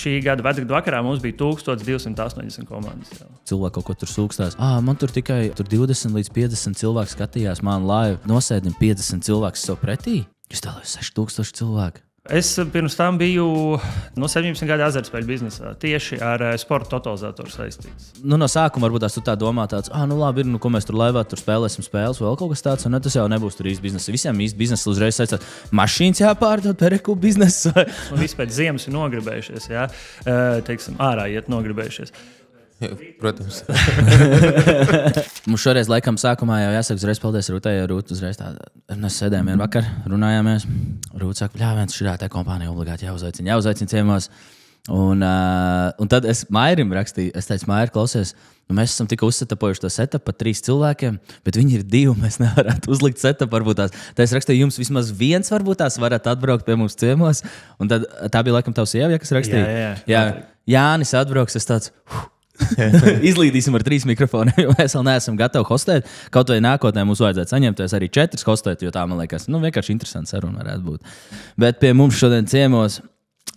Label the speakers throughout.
Speaker 1: šī gada vecgadu vakarā mums bija 1280 komandas. Jau.
Speaker 2: Cilvēki kaut ko tur sūkstās. Man tur tikai 20 līdz 50 cilvēki skatījās manu laivu. Nosēdim 50 cilvēku sev pretī. Es tālēju 6000 cilvēku.
Speaker 1: Es pirms tam biju no 17 gadu azartspēļu biznesā, tieši ar sporta totalizatoru saistīts.
Speaker 2: No sākuma varbūt tu tā domā tāds, labi, ko mēs tur laivā tur spēlēsim spēles, vēl kaut kas tāds, un tas jau nebūs tur īsti biznesa. Visiem īsti biznesa uzreiz saistās, mašīnas jāpārdod, pereku biznesu.
Speaker 1: Un vispēc ziemas ir nogribējušies, jā, teiksim, ārā iet nogribējušies.
Speaker 3: Protams.
Speaker 2: Mums šoreiz laikam sākumā jau jāsaka uzreiz paldies Rūtai, jo Rūta uzreiz tā, mēs sēdējām vien vakar, runājāmies. Rūta saka, viens šī tā kompānija obligāti jāuzaicina ciemos. Un tad es Mairim rakstīju, es teicu, Mairi, klausies, mēs esam tikko uzsetapojuši to setupu par 3 cilvēkiem, bet viņi ir 2, mēs nevarētu uzlikt setupu varbūt tās. Tad es rakstīju, jums vismaz viens varbūt tās varat atbraukt pie mums ciemos. Un tad tā bija laikam tavs sieva, kas rakstīja. Jā. Jānis atbrauks, es tāds... Izlīdīsim ar 3 mikrofoniem, jo mēs vēl neesam gatavi hostēt. Kaut vai nākotnē mums vajadzētu saņemties arī 4 hostēt, jo tā, man liekas, vienkārši interesants saruna varētu būt. Bet pie mums šodien ciemos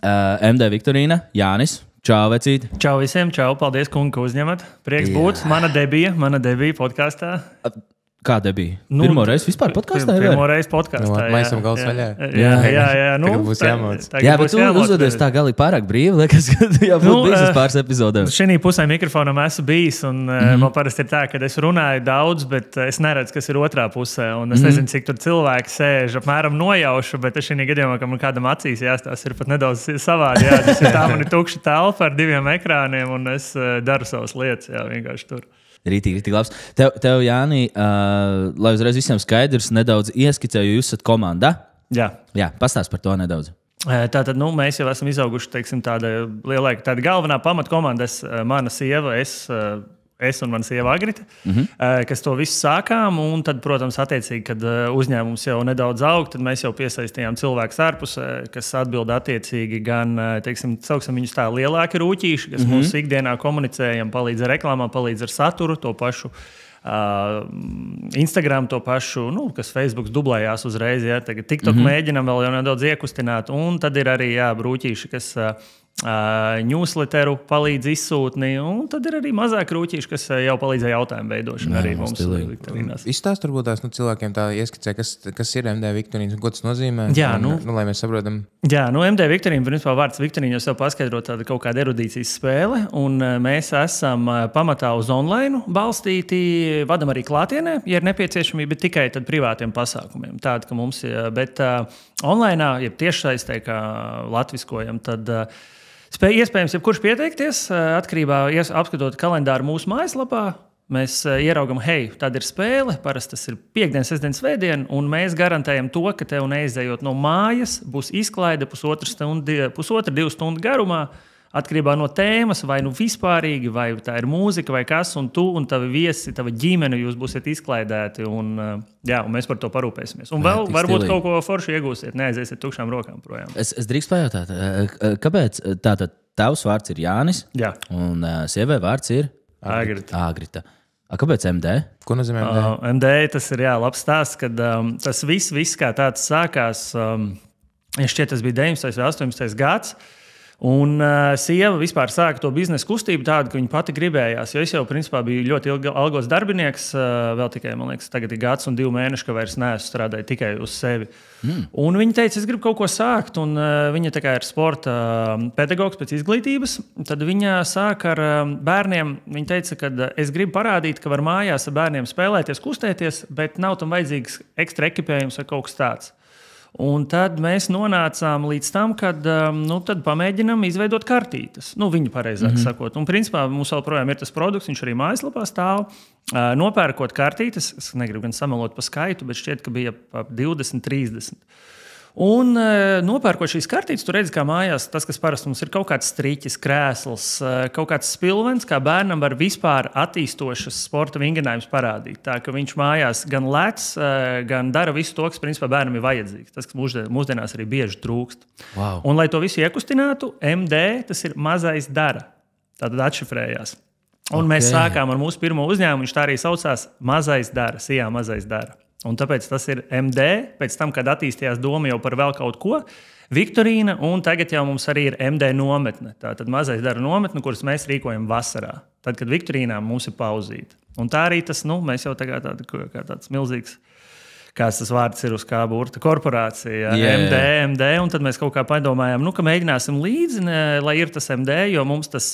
Speaker 2: MD Viktorīna, Jānis. Čau, vecīt.
Speaker 1: Čau visiem, čau, paldies, kungi, ka uzņemat. Prieks būt, mana debija podkastā.
Speaker 2: Kā debija? Pirmo reizi vispār podkastā?
Speaker 1: Pirmo reizi podkastā,
Speaker 3: Mēs esam galvas vaļā.
Speaker 1: Jā.
Speaker 3: Tagad būs jāmāc.
Speaker 2: Jā, bet tu uzvedies tā galīgi pārāk brīvi, liekas, ka jābūt bijis uz pāris epizodēm.
Speaker 1: Šī pusē mikrofonam esmu bijis, un man parasti ir tā, ka es runāju daudz, bet es neredzu, kas ir otrā pusē, un es nezinu, cik tur cilvēki sēž, apmēram nojaušu, bet šī gadījumā, ka man kādam acīs jāstās, ir pat nedaudz savādi, jā, tas ir tā, man ir tukša telpa ar 2 ekrāniem, un es daru savas lietas, jā, vienkārši tur.
Speaker 2: Rītīgi labs. Tev, Jāni, lai uzreiz visiem skaidrs, nedaudz ieskicēju, jūs esat komandā. Jā, pastāst par to nedaudz.
Speaker 1: Tātad, mēs jau esam izauguši, teiksim, tāda galvenā pamatkomanda, mana sieva, es un mana sieva Agrita, kas to visu sākām, un tad, protams, attiecīgi, kad uzņēmums jau nedaudz aug, tad mēs jau piesaistījām cilvēkus ārpusē, kas atbild attiecīgi gan, teiksim, sauksim viņus tā lielāki rūķīši, kas mūsu ikdienā komunicējam, palīdz ar reklāmām, palīdz ar saturu, to pašu Instagram, to pašu, kas Facebook dublējās uzreiz, jā, tagad TikTok mēģinam vēl jau nedaudz iekustināt, un tad ir arī, rūķīši, kas newsletteru palīdz izsūtni, un tad ir arī mazāk rūķīši, kas jau palīdzēja jautājumu veidošanu arī mums Viktorīnās.
Speaker 3: Izstāst varbūt tās cilvēkiem tā ieskicē, kas ir MD Viktorīnas un ko tas nozīmē,
Speaker 1: jā,
Speaker 3: lai mēs saprotam.
Speaker 1: Jā, MD Viktorīna, principā vārds Viktorīna jau sev paskaidro tāda kaut kāda erudīcijas spēle, un mēs esam pamatā uz online balstīti, vadam arī klātienē, ja ir nepieciešamība, bet tikai tad privātiem pasākumiem. Tāda, ka mums, bet online, ja tiešsaistē, kā latviskojam, tad iespējams, jebkurš pieteikties, atkarībā apskatot kalendāru mūsu mājaslapā, mēs ieraugam, tāda ir spēle, parasti tas ir piekdien, sestdien, svētdien, un mēs garantējam to, ka tev neizejot no mājas, būs izklaide pusotra 2 stundu garumā, atkarībā no tēmas, vai vispārīgi, vai tā ir mūzika, vai kas, un tu un tavi viesi, tava ģimene, jūs būsiet izklaidēti, un mēs par to parūpēsimies. Un vēl varbūt kaut ko foršu iegūsiet, neaiziesiet tukšām rokām projām.
Speaker 2: Es drīkst pajautāt, kāpēc tātad tavs vārds ir Jānis, un sievai vārds ir Agrita. Kāpēc MD?
Speaker 3: Ko nozīmē MD?
Speaker 1: MD tas ir labs stāsts, kad tas viss kā tāds sākās, šķiet tas bija 19. vai 18. gads, un sieva vispār sāka to biznesa kustību tādu, ka viņa pati gribējās. Jo es jau, principā, biju ļoti algos darbinieks, vēl tikai, man liekas, tagad ir 1 un 2 mēneši, ka vairs neesmu strādājis tikai uz sevi. Un viņa teica, es gribu kaut ko sākt, un viņa tā kā ir sporta pedagogs pēc izglītības. Tad viņa sāka ar bērniem. Viņa teica, ka es gribu parādīt, ka var mājās ar bērniem spēlēties, kustēties, bet nav tam vajadzīgs ekstra ekipējums vai kaut kas tāds. Un tad mēs nonācām līdz tam, kad tad pamēģinām izveidot kartītes. Viņu pareizāk sakot. Un principā mums joprojām ir tas produkts, viņš arī mājaslapā stāv. Nopērkot kartītes, es negribu gan samalot pa skaitu, bet šķiet, ka bija ap 20, 30. Un nopērkot šīs kartītes, tu redzi, kā mājās tas, kas parasti mums ir kaut kāds striķis, krēsls, kaut kāds spilvens, kā bērnam var vispār attīstošas sporta vingrinājums parādīt. Tā, ka viņš mājās gan lec, gan dara visu to, kas principā bērnam ir vajadzīgs. Tas, kas mūsdienās arī bieži trūkst.
Speaker 2: Wow.
Speaker 1: Un, lai to visu iekustinātu, MD tas ir mazais dara. Tātad atšifrējās. Un mēs sākām ar mūsu pirmo uzņēmumu, viņš tā arī saucās Mazais dara, Sijā Mazais dara. Un tāpēc tas ir MD, pēc tam, kad attīstījās doma jau par vēl kaut ko, Viktorīna, un tagad jau mums arī ir MD nometne. Tātad mazais dara nometne, kuras mēs rīkojam vasarā. Tad, kad Viktorīnā mums ir pauzīte. Un tā arī tas, mēs jau tagad kā tāds milzīgs, kāds tas vārds ir uz kā burta, korporācija, MD, un tad mēs kaut kā padomājām, ka mēģināsim līdzi, lai ir tas MD, jo mums tas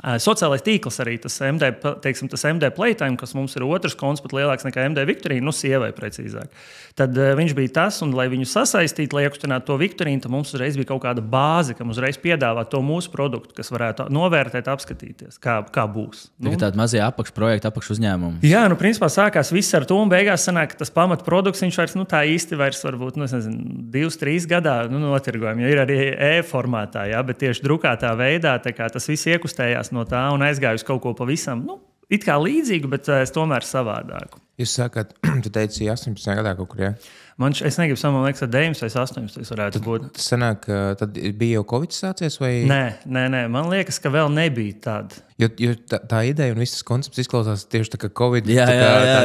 Speaker 1: sociālais tīkls arī tas MD, teiksim, tas MD Playtime, kas mums ir otrs konts, pat lielāks nekā MD Viktorīna, sievai precīzāk. Tad viņš bija tas, un lai viņu sasaistītu, lai iekustinātu to Viktorīnu, tad mums uzreiz bija kaut kāda bāze, kam uzreiz piedāvāt to mūsu produktu, kas varētu novērtēt, apskatīties, kā būs.
Speaker 2: Tāda mazie apakšprojekti, apakšuzņēmumi.
Speaker 1: Jā, principā sākās viss ar to, un beigās sanāk, ka tas pamatprodukts, viņš vairs, tā īsti vairs varbūt, 2-3 gadā, notirgojam, jo ir arī e-formātā, bet tieši drukātā veidā, tā kā tas viss iekustējās no tā un aizgāju uz kaut ko pavisam, it kā līdzīgu, bet tomēr savādāku.
Speaker 3: Jūs sākat, tu teici, 18. gadā kaut kur, jā?
Speaker 1: Es negribu man liekas, 9 vai 18 varētu būt.
Speaker 3: Tas sanāk, tad bija jau Covid sācies vai?
Speaker 1: Nē, man liekas, ka vēl nebija tāda.
Speaker 3: Jo tā ideja un viss koncepts izklausās tieši tā kā Covid.
Speaker 2: Jā,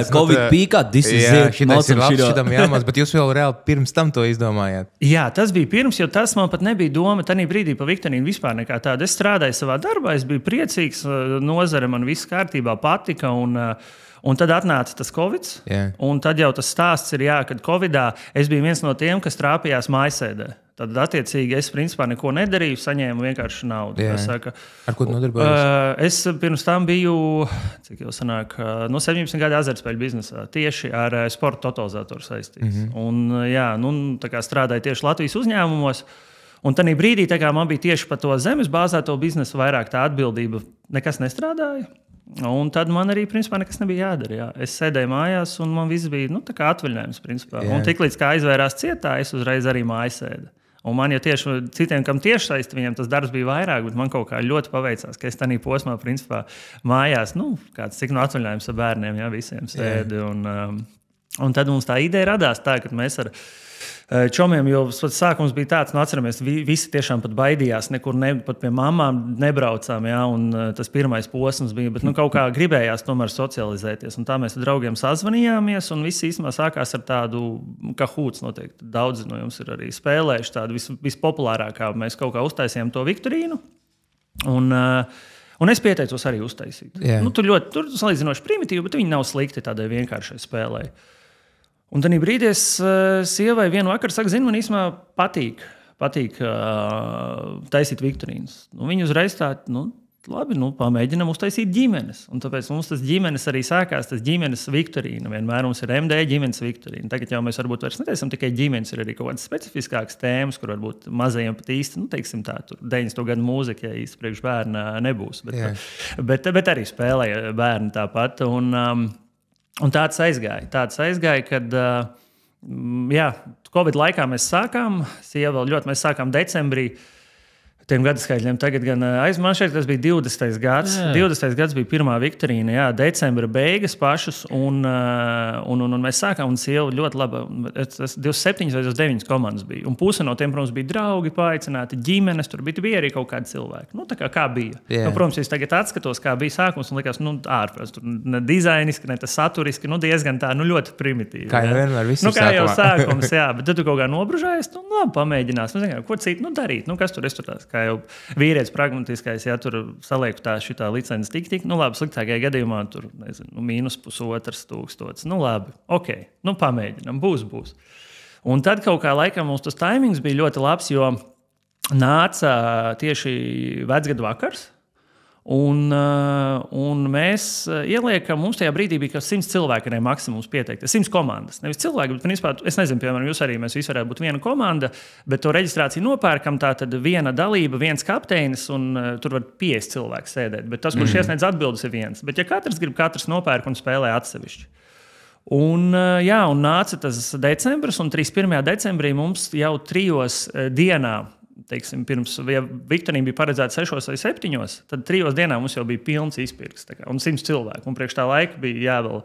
Speaker 2: Covid pīkā, this is it.
Speaker 3: Šitais ir labs, šitam jāmāc, bet jūs vēl reāli pirms tam to izdomājāt.
Speaker 1: Jā, tas bija pirms, jo tas man pat nebija doma tanī brīdī pa Viktorīnu vispār nekā tāda. Es strādāju savā darbā, es biju priecīgs, nozare man viss kārtībā patika un tad atnāca tas Covid, un tad jau tas stāsts ir, kad Covidā es biju viens no tiem, kas trāpījās mājasēdē. Tad, attiecīgi, es principā neko nedarīju, saņēmu vienkārši naudu.
Speaker 3: Ar ko tu nodarbojies?
Speaker 1: Es pirms tam biju, cik jau sanāk, 17 gadu azartspēļu biznesā, tieši ar sporta totalizatoru saistīts. Un tā kā strādāju tieši Latvijas uzņēmumos. Un tajā brīdī man bija tieši par to zemes bāzēto biznesu vairāk tā atbildība, nekas nestrādāja. Un tad man arī, principā, nekas nebija jādara. Jā. Es sēdēju mājās, un man viss bija tā kā atvaļinājums, principā. Un tiklīdz kā aizvērās cietā, es uzreiz arī mājās sēdu. Un man jau tieši citiem, kam tieši saistīts, viņiem tas darbs bija vairāk, bet man kaut kā ļoti paveicās, ka es tajā posmā, principā, mājās, cik no atvaļinājums ar bērniem, visiem sēdi. Un tad mums tā ideja radās tā, ka mēs ar čomiem, jo sākums bija tāds, atceramies, visi tiešām pat baidījās, nekur pat pie mamām nebraucām, un tas pirmais posms bija, bet kaut kā gribējās tomēr socializēties, un tā mēs ar draugiem sazvanījāmies, un viss īstenībā sākās ar tādu kahūts noteikti. Daudzi no jums ir arī spēlējuši tādu vispopulārākā, mēs kaut kā uztaisījām to Viktorīnu, un es pieteicos arī uztaisīt. Tur salīdzinoši primitīvi, bet viņi nav slikti tādai vienkāršai spēlei. Un tad brīdī es sievai vienu vakaru saku, man īstenībā patīk taisīt Viktorīnas. Viņa uzreiz tā, labi, pamēģinam uztaisīt ģimenes. Un tāpēc mums tas ģimenes arī sākās, tas ģimenes Viktorīna. Vienmēr mums ir MD ģimenes Viktorīna. Tagad jau mēs varbūt vairs neteicam tikai ģimenes, ir arī kaut kādas specifiskākas tēmas, kur varbūt mazajiem pat īsti, teiksim tā, tur 90. gadu mūzika, ja īsti priekš bērna nebūs. Bet arī spēlēja bērni tāpat. Un tāds aizgāja, kad Covid laikā mēs sākām, mēs sākām decembrī, tiem gadaskaitļiem tagad gan man šeit tas bija 20. gads. 20. gads bija pirmā Viktorīna, decembra beigas pašas, un mēs sākām, un sieva ļoti laba, 27 vai 29 komandas bija. Un puse no tiem, protams, bija draugi paaicināti, ģimenes, tur bija arī kaut kādi cilvēki. Tā kā bija. Protams, es tagad atskatos, kā bija sākums, un likās, ārprāts, tur ne dizainiski, ne tas saturiski, diezgan tā, ļoti primitīvi.
Speaker 3: Kā jau vienmēr viss
Speaker 1: kā jau sākums, bet tad tu kaut kā nobrūžājies, labi, pamēģinās. Ko citu darīt? Kas tur es tur tās? Kā jau vīrietis pragmatiskais, tur salieku šitā licences tik. Labi, sliktākajā gadījumā tur, -1,500. Labi, ok, pamēģinam, būs. Un tad kaut kā laikam mums tas taimings bija ļoti labs, jo nāca tieši vecgadu vakars, un mēs ieliekam, mums tajā brīdī bija 100 cilvēki, ne maksimums pieteikti, 100 komandas. Nevis cilvēki, bet principā, es nezinu, piemēram, mēs visi varētu būt viena komanda, bet to reģistrāciju nopērkam, tā tad viena dalība, viens kapteinis, un tur var 50 cilvēki sēdēt. Bet tas, kurš iesniedz atbildes, ir viens. Bet ja katrs grib, katrs nopērk un spēlē atsevišķi. Un nāca tas decembris, un 31. decembrī mums jau 3 dienā teiksim, pirms Viktorija bija paredzēta 6 vai 7, tad 3 dienās mums jau bija pilns izpirks. Un 100 cilvēku. Un priekš tā laika bija jāvēl.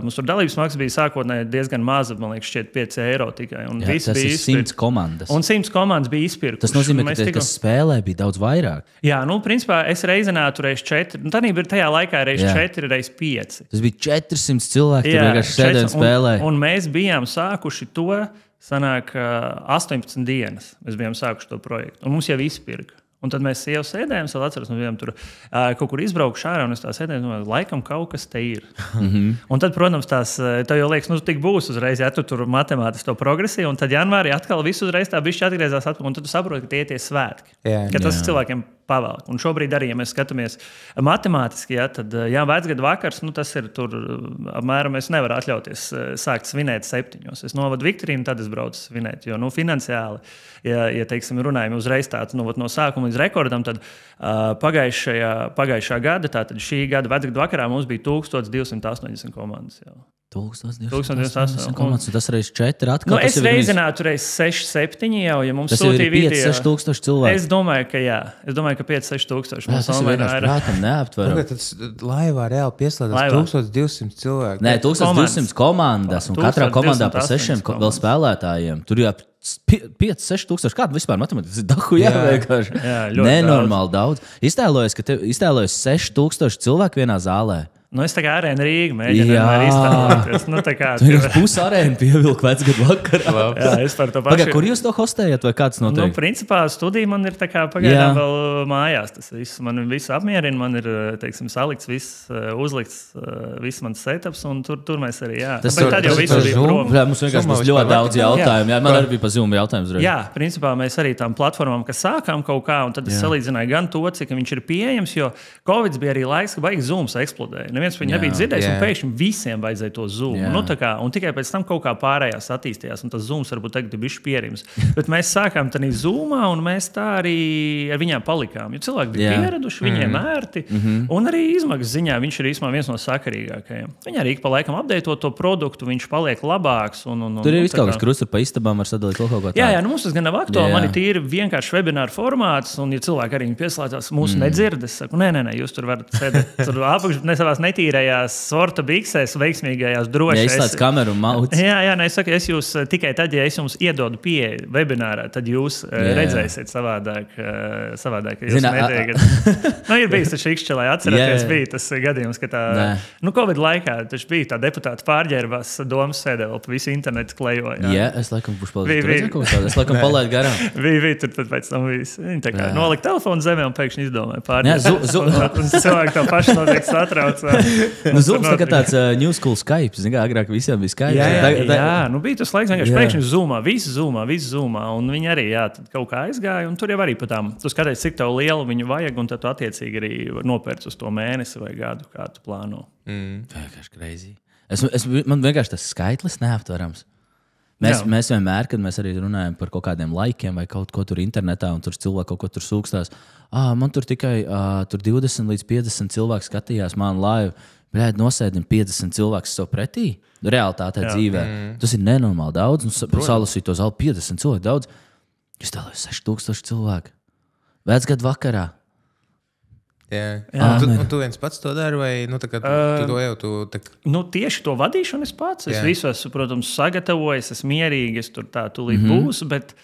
Speaker 1: Mums tur dalības maksa bija sākotnēji diezgan maza, man liekas, šķiet 5 eiro tikai. Un
Speaker 2: tas bija 100 komandas.
Speaker 1: Un 100 komandas bija izpirkušas.
Speaker 2: Tas nozīmē, ka tie, kas spēlē, bija daudz vairāk.
Speaker 1: Jā, principā es reizinētu reiz 4. Tad bija tajā laikā reiz 4, reiz 5.
Speaker 2: Tas bija 400 cilvēki, kas vienkārši sēdēja un spēlēja.
Speaker 1: Un mēs bijām sākuši to, sanāk, 18 dienas. Mēs bijām sākuši to projektu. Un mums jau izpirka. Un tad mēs jau sēdējām, vēl atceros, mēs bijām tur kaut kur izbraukuši ārā, un es tā sēdēju, domāju, laikam kaut kas te ir. Un tad, protams, tev jau liekas, tik būs uzreiz, ja tu tur matemātiski to progresiju, un tad janvārī atkal viss uzreiz tā bišķi atgriezās atpakaļ, un tad tu saproti, ka tie ir tie svētki. Ka tas cilvēkiem pavēl. Un šobrīd arī, ja mēs skatāmies matemātiski, tad vecgada vakars, tas ir tur apmēram mēs nevaram atļauties sākt svinēt 7. Es novadu Viktoriju, tad es braucu svinēt, jo finansiāli, ja teiksim, runājam uzreiz tāds no sākuma līdz rekordam, tad pagājušā gada, tātad šī gada vecgada vakarā mums bija 1280 komandas. Jau.
Speaker 2: 1280 komandas, un tas reiz 4 atkal.
Speaker 1: Es reizinātu reiz 6, 7 jau, ja mums sūtīja video.
Speaker 2: Tas ir 5-6 tūkstoši cilvēku.
Speaker 1: Es domāju, ka jā. Es domāju, ka 5-6 tūkstoši.
Speaker 2: Tas ir vienkārši prātam neaptveram.
Speaker 3: Tad laivā reāli pieslēdzas 1200 cilvēku.
Speaker 2: Nē, 1200 komandas, un katrā komandā pa 6 vēl spēlētājiem. Tur jau 5-6 tūkstoši. Kāda vispār matemātika? Tas ir dahu vienkārši. Nenormāli daudz. Iztēlojas 6000 cilvēku vienā zālē.
Speaker 1: Es tā kā arēna Rīga mēģinu iztēloties.
Speaker 2: Tu ir pusi arēna pievilka vecgadu vakarā.
Speaker 1: Jā, es par to pašu.
Speaker 2: Kur jūs to hostējat vai kāds notiek?
Speaker 1: Principā studija man ir tā kā pagaidām vēl mājās. Tas viss man visu apmierina. Man ir, teiksim, salikts, viss uzlikts, viss mans setups, un tur mēs arī, jā.
Speaker 2: Tas tad jau viss bija prom. Mums vienkārši būs ļoti daudz jautājumu. Jā, man arī bija pa Zoom jautājums.
Speaker 1: Jā, principā mēs arī tām platformām, kas sākām kaut kā, un tad es salīdzināju gan to, cik viņš ir pieejams, jo Covid bija arī laiks, ka baigi Zooms eksplodēja. Neviens viņu nebija dzirdējis, un pēkšņi visiem vajadzēja to Zoom. Un tikai pēc tam kaut kā pārējās attīstījās, un tas Zooms varbūt tagad ir bišķi pierims. Bet mēs sākām tādā Zoomā, un mēs tā arī ar viņiem palikām. Jo cilvēki bija pieraduši, viņiem ērti, un arī izmaksas ziņā viņš ir īstenībā viens no sakarīgākajiem. Viņi arī pa laikam updateot to produktu, viņš paliek labāks.
Speaker 2: Tur ir viss kaut kas krustur pa istabām, var sadalīt kaut ko tādu.
Speaker 1: Jā, mums tas gan nav aktuāli. Man ir tīri vienkārši webināru formāts, un ja cilvēki arī pieslēdzās, mūsu nedzird, es saku, nē, jūs tur varat sēdēt tur apakš, ne savās netīrējās sorta biksēs, veiksmīgajās drošās.
Speaker 2: Ja izslēdz kameru un mauc.
Speaker 1: Jā, es saku, es jūs tikai tad, ja es jums iedodu pieeju webinārā, tad jūs redzēsiet savādāk, ka jūs nedēļat. Ir bijis tas šikšķelē, atcerēties, bija tas gadījums, ka tā, Covid laikā taču bija tā deputāta pārģērbās domas sēdē, vēl pa visu internetu klejoja.
Speaker 2: Jā, es laikam palaidu garām.
Speaker 1: Bija, tur pēc tam viss. Viņi tā kā nolika telefonu zemē un pēkšņi izdomāja pārģērbās. Cilvēki to paši noteikti satrauc.
Speaker 2: Zooms tā kā tāds New School Skype. Zin kā, agrāk visiem bija Skype.
Speaker 1: Jā, bija tas laiks vienkārši pēkšņi Zoomā, visu Zoomā. Un viņi arī, tad kaut kā aizgāja. Un tur jau arī patām, tu skaties, cik tev lielu viņu vajag, un tad tu attiecīgi arī nopērc uz to mēnesi vai gadu, kā tu plāno.
Speaker 2: Vienkārši crazy. Man vienkārši tas skaitlis neaptverams. Mēs vienmēr, kad mēs arī runājam par kaut kādiem laikiem vai kaut ko tur internetā, un tur cilvēki kaut ko tur sūkstās, man tur tikai tur 20 līdz 50 cilvēki skatījās manu laivu, bet nosēdim 50 cilvēku sev pretī. Realitātē dzīvē. Tas ir nenormāli daudz. Salasīt to zāli 50 cilvēku daudz. Es tēloju 6000 cilvēku. Vecgadu vakarā.
Speaker 3: Un tu viens pats to dari, vai tu to jau
Speaker 1: tieši to vadīšanu es pats. Es visu esmu, protams, sagatavojis, es mierīgi, es tur tā tūlīt būšu, bet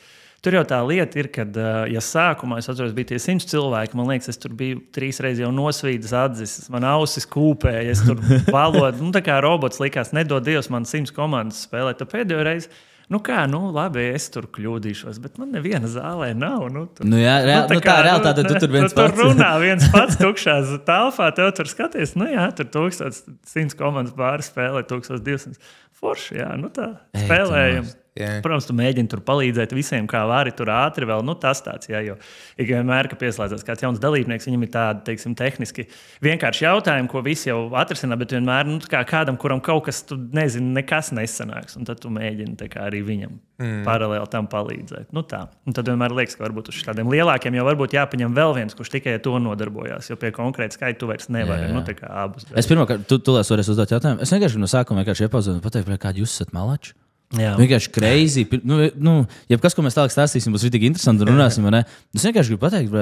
Speaker 1: tur jau tā lieta ir, kad, ja sākumā es atceros, bija tie 100 cilvēki, man liekas, es tur biju 3 reizes jau nosvīdis atzis, man ausis kūpēja, es tur valodu, tā kā robots likās, nedod Dievs man 100 komandas spēlēt, tad pēdējo reizi. Labi, es tur kļūdīšos, bet man neviena zālē nav.
Speaker 2: Tā realitāte, tu tur viens pats.
Speaker 1: Tur runā viens pats tukšās telpā, tev tur skaties, tur 1100 komandas pāri spēlē, 1200. Forši, tā spēlējam. Protams, tu mēģini tur palīdzēt visiem, kā vari tur ātri vēl. Tas tāds, jo ik vienmēr, ka pieslēdzās kāds jauns dalībnieks, viņam ir tādi, teiksim, tehniski vienkārši jautājumi, ko visi jau atrisinā, bet vienmēr, kādam, kuram kaut kas, tu nezini, nekas nesanāks, un tad tu mēģini arī viņam paralēli tam palīdzēt. Tā. Un tad vienmēr liekas, ka varbūt uz tādiem lielākiem jau varbūt jāpaņem vēl viens, kurš tikai to nodarbojās, jo pie konkrēta skaita tu vairs nevari. Tā kā abus.
Speaker 2: Es pirmkārt, tu varēsi uzdot jautājumu. Es vienkārši no sākuma iepauzinu un pateiktu, kādi jūs esat malači. Vienkārši crazy. Jebkas, ko mēs tālāk stāstīsim, būs ļoti interesanti un runāsim. Es vienkārši gribu pateikt,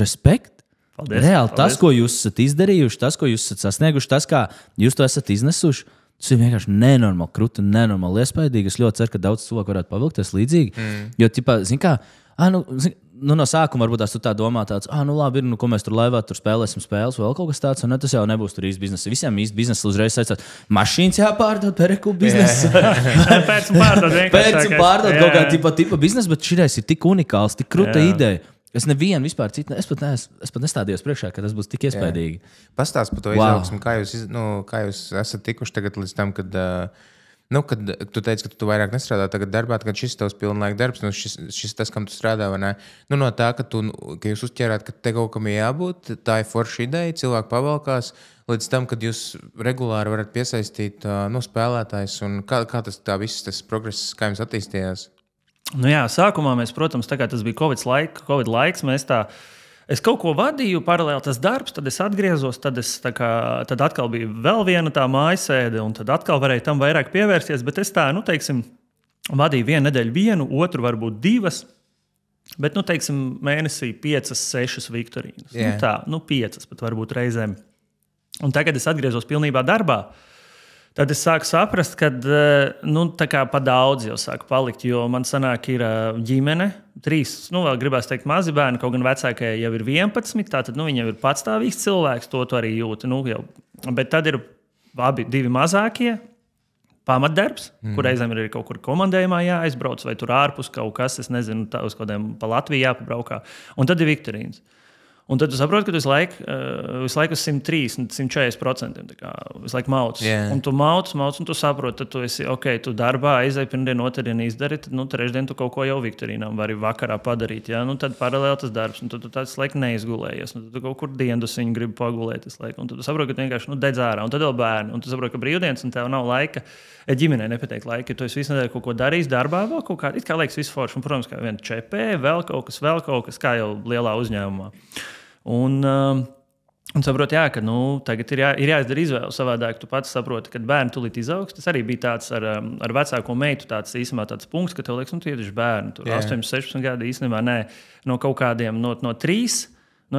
Speaker 2: respekt.
Speaker 1: Paldies,
Speaker 2: reāli
Speaker 1: paldies.
Speaker 2: Tas, ko jūs esat izdarījuši, tas, ko jūs esat sasnieguši, tas, kā jūs to esat iznesuši, tas ir vienkārši nenormāli krūti un nenormāli iespaidīgi. Es ļoti ceru, ka daudz cilvēku varētu pavilkties līdzīgi. Jo, zin kā, no sākuma varbūt tu tā domā, labi, ko mēs tur laivā tur spēlēsim spēles, vēl kaut kas tāds, un tas jau nebūs tur īsti biznesa. Visiem īsti biznesa uzreiz saistās. Mašīnas jāpārdod, pereku biznesa.
Speaker 1: Pēc un pārdod vienkārši.
Speaker 2: Pēc un pārdod kaut kā tipa biznesa, bet šitais ir tik unikāls, tik krūta ideja. Es nevienu vispār citu, es pat nestādījos priekšā, ka tas būs tik iespaidīgi.
Speaker 3: Pastāst par to izaugsmu, kā jūs esat tikuši tagad līdz tam, kad tu teici, ka tu vairāk nestrādā tagad darbā, kad šis tavs pilnlaika darbs, šis tas, kam tu strādā, vai ne? No tā, ka jūs uzķērāt, ka te kaut kam jābūt, tā ir forša ideja, cilvēki pavalkās, līdz tam, kad jūs regulāri varat piesaistīt spēlētājus, un kā tas progress, kā jums attīstījās?
Speaker 1: Sākumā mēs, protams, tā kā tas bija Covid laiks, es kaut ko vadīju, paralēli tas darbs, tad es atgriezos, tad atkal bija vēl viena tā mājasēde, un tad atkal varēju tam vairāk pievērsties, bet es vadīju vienu nedēļu, otru varbūt 2, bet, mēnesī 5, 6 viktorīnas.
Speaker 3: Yeah.
Speaker 1: 5 pat varbūt reizēm. Un tagad es atgriezos pilnībā darbā. Tad es sāku saprast, ka pa daudz jau sāku palikt, jo man sanāk ir ģimene, 3, vēl gribēs teikt mazi bērni, kaut gan vecākajai jau ir 11, tātad viņi jau ir patstāvīgs cilvēks, to arī jūt. Bet tad ir 2 mazākie, pamatdarbs, kur reizēm ir kaut kur komandējumā jāaizbrauc, vai tur ārpus kaut kas, es nezinu, uz kādiem pa Latviju jāpabraukā. Un tad ir viktorīnas. Un tad tu saproti, ka tu visu laiku uz 130, 140% visu laiku mauc.
Speaker 3: Yeah.
Speaker 1: Un tu mauc, un tu saproti, tad tu esi tu darbā aizēji pirmdien, otrdien izdari, tad trešdien tu kaut ko jau viktorīnām vari vakarā padarīt. Ja? Tad paralēli tas darbs, un tad tu tāds laiks neizgulējies. Tad tu kaut kur dienas viņu gribi pagulēt. Un tad tu saproti, ka tu vienkārši dedz ārā, un tad vēl bērni. Un tu saproti, ka brīvdienas, un tev nav laika. Ģimenei nepateikt laika, ja tu esi visu nedēļu kaut ko darījis darbā, vēl kaut kā, it kā liekas visu forši. Un, protams, kā viena čepē, vēl kaut kas, kā jau lielā uzņēmumā. Un saproti, ka tagad ir jāizdara izvēle savādāk. Tu pats saproti, ka bērni tūlīt izaugs. Tas arī bija tāds ar vecāko meitu tāds punkts, ka tev liekas, tu ieduši bērnu. Tur 18, 16 gadi īstenībā nē. No kaut kādiem no 3,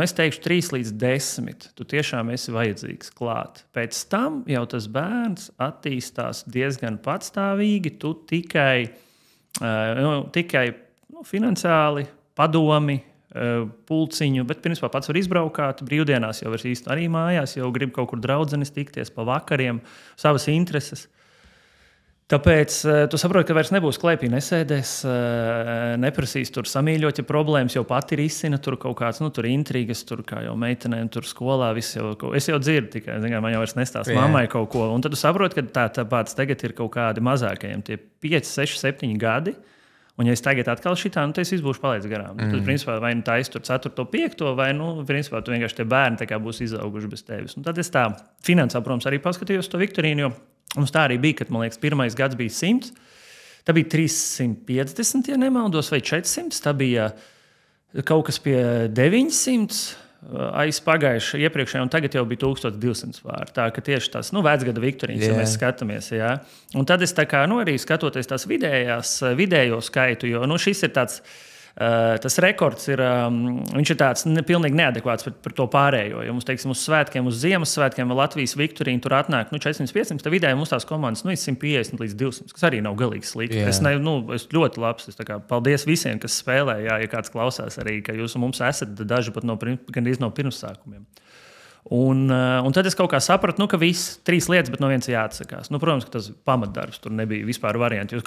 Speaker 1: es teikšu 3 līdz 10. Tu tiešām esi vajadzīgs klāt. Pēc tam jau tas bērns attīstās diezgan patstāvīgi. Tu tikai finansiāli padomi, pulciņu, bet principā pats var izbraukāt. Brīvdienās jau īsti arī mājās, jau grib kaut kur draudzenes tikties pa vakariem, savas intereses. Tāpēc tu saproti, ka vairs nebūs klēpī, nesēdēs, neprasīs tur samīļot, ja problēmas jau pati risina, tur kaut kāds, tur intrigas, tur kā jau meitenēm, tur skolā, es jau dzirdu tikai, man jau vairs nestāst mammai kaut ko. Un tad tu saproti, ka tāpēc tagad ir kaut kādi mazākajiem, tie 5, 6, 7 gadi. Un, ja es tagad atkal šitā, tad es būšu palaidis garām. Tad, principā, vai tā es tur 4, 5, vai, principā, tu vienkārši tie bērni būs izauguši bez tevis. Un tad es tā finansā, protams, arī paskatījos to viktorīnu, jo mums tā arī bija, kad, man liekas, pirmais gads bija 100, tā bija 350, ja nemaldos, vai 400, tā bija kaut kas pie 900, aizpagājuši iepriekšējā, un tagad jau bija 1200 pār. Tā ka tieši tās vecgada viktorīnas, ja mēs skatāmies. Jā. Un tad es arī skatoties tās vidējo skaitu, jo šis ir tāds, tas rekords ir, viņš ir tāds pilnīgi neadekvāts par to pārējo. Jo mums, teiksim, uz svētkiem, uz Ziemassvētkiem vai Latvijas viktorīna tur atnāk 400-500, tad vidēji mums tās komandas ir 150 līdz 200, kas arī nav galīgi slikti. Es ļoti labs. Paldies visiem, kas spēlē, ja kāds klausās arī, ka jūs mums esat daži pat gandrīz no pirmsākumiem. Un tad es kaut kā sapratu, ka viss 3 lietas, bet no vienas jāatsakās. Protams, ka tas pamatdarbs tur nebija vispār varianti.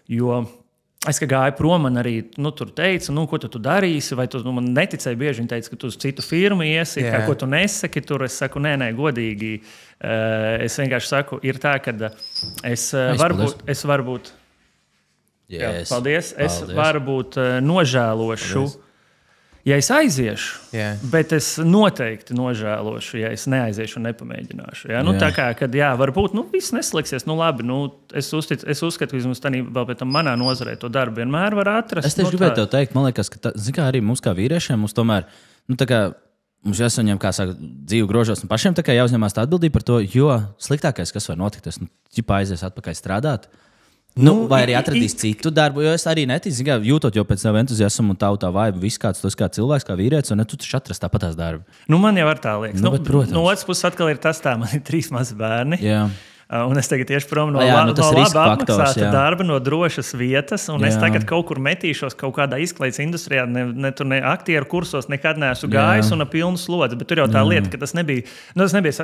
Speaker 1: Jo es gāju prom, man arī tur teica, ko tu darīsi, vai tu man neticēji bieži. Viņi teica, ka tu uz citu firmu iesi, ko tu nesaki tur. Es saku, nē, godīgi. Es vienkārši saku, ir tā, ka es varbūt
Speaker 2: Yes.
Speaker 1: Paldies. Es varbūt nožēlošu, ja es aiziešu, bet es noteikti nožēlošu, ja es neaiziešu un nepamēģināšu. Ja? Tā kā, kad varbūt viss nesliksies, labi, es uzskatu, ka vismaz tādā vēl pēc tam manā nozarē to darbu vienmēr var atrast.
Speaker 2: Es tieši gribēju tev teikt, man liekas, ka arī mums kā vīriešiem, mums tomēr, mums jāsaņem, kā saka, dzīvu grožos un pašiem jāuzņemās tā atbildība par to, jo sliktākais, kas var notikt, tas, aizies atpakaļ strādāt. Vai arī atradīs citu darbu, jo es arī neticu, ka jūtot jau pēc tam entuziasmu un tā vaibu, viss kāds tas kā cilvēks, kā vīrietis, un tu taču atrast tāpat tās darbu.
Speaker 1: Man jau var tā liekas.
Speaker 2: Protams.
Speaker 1: No otras puses atkal ir tas tā, man ir 3 mazi bērni.
Speaker 2: Jā.
Speaker 1: Un es tagad tieši prom no labi apmaksāta darba, no drošas vietas, un es tagad kaut kur metīšos kaut kādā izklaides industrijā, ne aktieru kursos nekad neesmu gājis un ar pilnu slodzi, bet tur jau tā lieta, ka tas nebija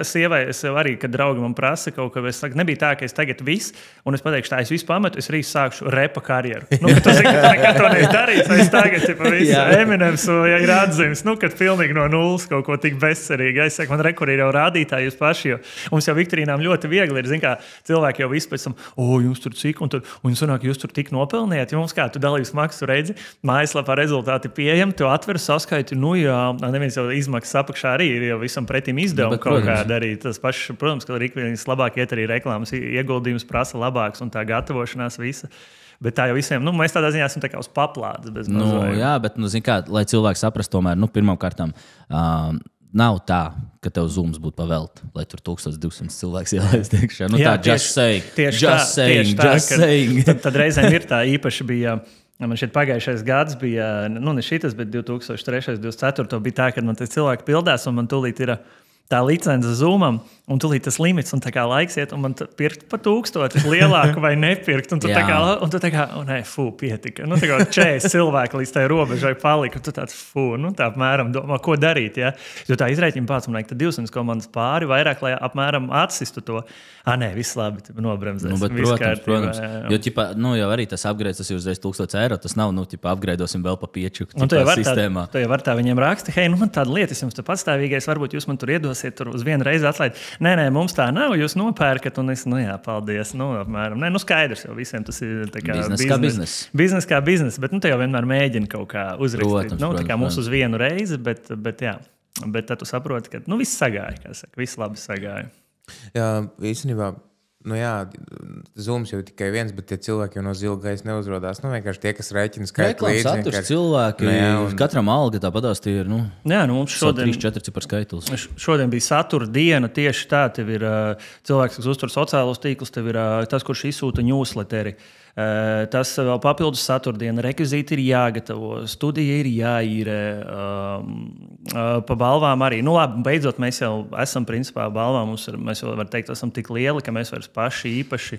Speaker 1: sievai, es arī, kad draugi man prasa kaut ko, es saku, nebija tā, ka es tagad viss, un es pateikšu tā, es visu pametu, es arī sākšu repa karjeru. Tu zini, ka tu nekad to neesi darījis, es tagad, visu Eminems ir atzīmes, kad pilnīgi no nulles kaut ko tik bezcerīgi. Es saku, man rekur ir jau rādītāji jūs paši, jo mums jau Viktorīnām ļoti viegli ir, kā cilvēki jau vispēc tam, jums tur cik, un sanāk, jūs tur tik nopelniet, ja mums kā tu dalības maksu redzi, mājaslapā rezultāti pieejami, tu atver saskaiti, neviens jau izmaksas apakšā arī ir jau visam pretim izdevumu kaut kā darīt. Tas pašs, protams, ka Rikvīnis labāk iet arī reklāmas ieguldījums prasa labāks un tā gatavošanās visa. Bet tā jau visiem, mēs tādā ziņā esam tā kā uz paplādes bez mazojuma.
Speaker 2: Jā, bet, zin kā, lai cilvēki saprast tomēr, pirmām kārtām, nav tā, ka tev zooms būtu pavēlt, lai tur 1200 cilvēks ielaist iekšā. Tā just saying.
Speaker 1: Tad reizēm ir tā īpaši bija, man šeit pagājušais gads bija, ne šitas, bet 2003, 2004 bija tā, kad man tie cilvēki pildās un man tūlīt ir tā licence Zoomam, un tūlīt tas limits, un tā kā laiks iet, un man pirkt pa 1000 lielāku vai nepirkt, un tu tā kā, pietika. Tā kā 40 cilvēki līdz tai robežai palika, un tu tāds, tā apmēram domā, ko darīt, ja? Jo tā izrēķina pats, man liek, tad 200 komandas pāri vairāk, lai apmēram atsistu to. Viss labi, nobremzēs.
Speaker 2: Protams. Jo, jau arī tas upgrades, tas ir uzreiz 1000 eiro, tas nav, upgraidosim vēl pa piečuku sistēmā.
Speaker 1: Tu jau var tā viņiem raksta, hei, man tāda lieta, es jums te patstāvīgais, varbūt jūs man tur iedosiet tur uz vienu reizi atlaid. Nē, mums tā nav, jūs nopērkat, un es, paldies, apmēram. Skaidrs jau visiem tas ir tā kā
Speaker 2: bizness.
Speaker 1: Biznes kā biznes, bet tu jau vienmēr mēģini kaut kā uzrakstīt.
Speaker 2: Protams,
Speaker 1: tā kā mums uz vienu reizi, bet tad tu saproti, ka, viss sagāja, kā saka, viss labi sagāja.
Speaker 3: Jā, īstenībā, Zooms jau tikai viens, bet tie cilvēki jau no zila gaisa neuzrodās. Vienkārši tie, kas rēķina skaitu līdzi.
Speaker 2: Saturs cilvēki, katram alga tāpatās tie ir,
Speaker 1: mums šodien
Speaker 2: 3-4 cipar skaitlis.
Speaker 1: Šodien bija satura diena, tieši tā, tev ir cilvēks, kas uztur sociālos tīklus, tev ir tas, kurš izsūta newsletteri. Tas vēl papildus saturdiena, rekvizīti ir jāgatavo, studija ir jāīrē, pa balvām arī. Labi, beidzot, mēs jau esam principā balvām, mēs jau var teikt, esam tik lieli, ka mēs vairs paši īpaši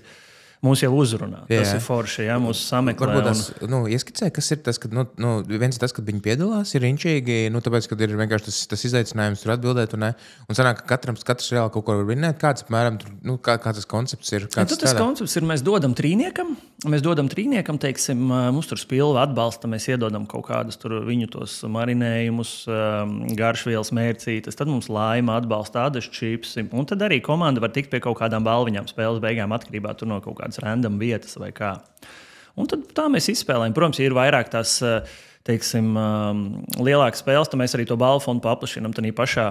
Speaker 1: mūs jau uzrunā. Tas ir forši, mūsu sameklē.
Speaker 3: Varbūt tas, ieskicē, kas ir tas, ka, viens ir tas, kad viņi piedalās, ir inčīgi, tāpēc, kad ir vienkārši tas izaicinājums tur atbildēt, un sanāk, ka katrs reāli kaut ko var vinnēt, kāds, apmēram, kā tas koncepts ir.
Speaker 1: Tas koncepts ir, mēs dodam trīniekam, teiksim, mums tur spilva atbalsta, mēs iedodam kaut kādus tur viņu tos marinējumus, garšvielas mērcītes, tad mums laima atbalsta ādažu čipsi, un tad arī komanda var tikt pie kaut kādām balviņām spēles beigām atkarībā tur no kaut kādas random vietas vai kā. Un tad tā mēs izspēlējam. Protams, ja ir vairāk tās, teiksim, lielākas spēles, tad mēs arī to balvu fondu paplašinām. Tad pašā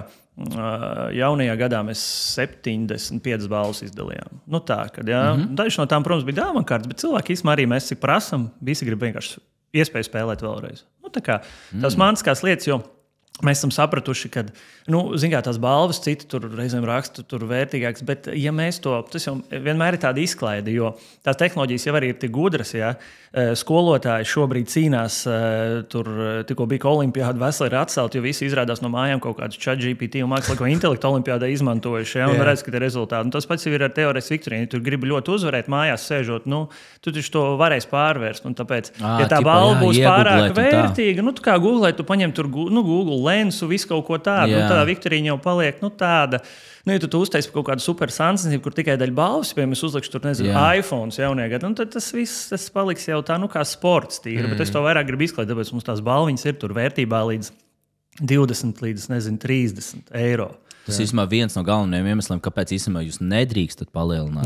Speaker 1: jaunajā gadā mēs 75 balvas izdalījām. Daži no tām, protams, bija dāvana kārtas, bet cilvēki īstenībā arī mēs cik prasam, visi grib vienkārši iespēju spēlēt vēlreiz. Tas manskās lietas, jo mēs esam sapratuši, ka, tās balvas citi tur reizēm raksta tur vērtīgāks, bet ja mēs tas jau vienmēr ir tāda izklaide, jo tās tehnoloģijas jau arī ir tik gudras, skolotāji šobrīd cīnās, tur tikko bija olimpiāda veseli ir atcelti, jo visi izrādās no mājām kaut kādus ChatGPT un mākslīgo intelektu olimpiādā izmantojuši, un redz, ka ir rezultāti. Un tas pats ir ar teorētikas Viktorīnu. Tu gribi ļoti uzvarēt mājās sēžot, tu taču to varēsi pārvērst, un tāpēc, ja tā balva būs pārāk vērtīga, tu kā googlēt, tu paņem tur Google lensu, visu kaut ko tādu, un tā Viktorīna jau paliek, tāda. Ja tu uztaisi kaut kādu super sensīvu, kur tikai daļa balvas, piemēram, es uzlikšu tur, iPhones jaunajā gadā, tad tas viss paliks jau tā, kā sports tīri, bet es to vairāk gribu izklāt, tāpēc mums tās balviņas ir tur vērtībā līdz 20 līdz, 30 eiro.
Speaker 2: Tas īstenībā viens no galvenajiem iemesliem, kāpēc īstenībā jūs nedrīkstat palielināt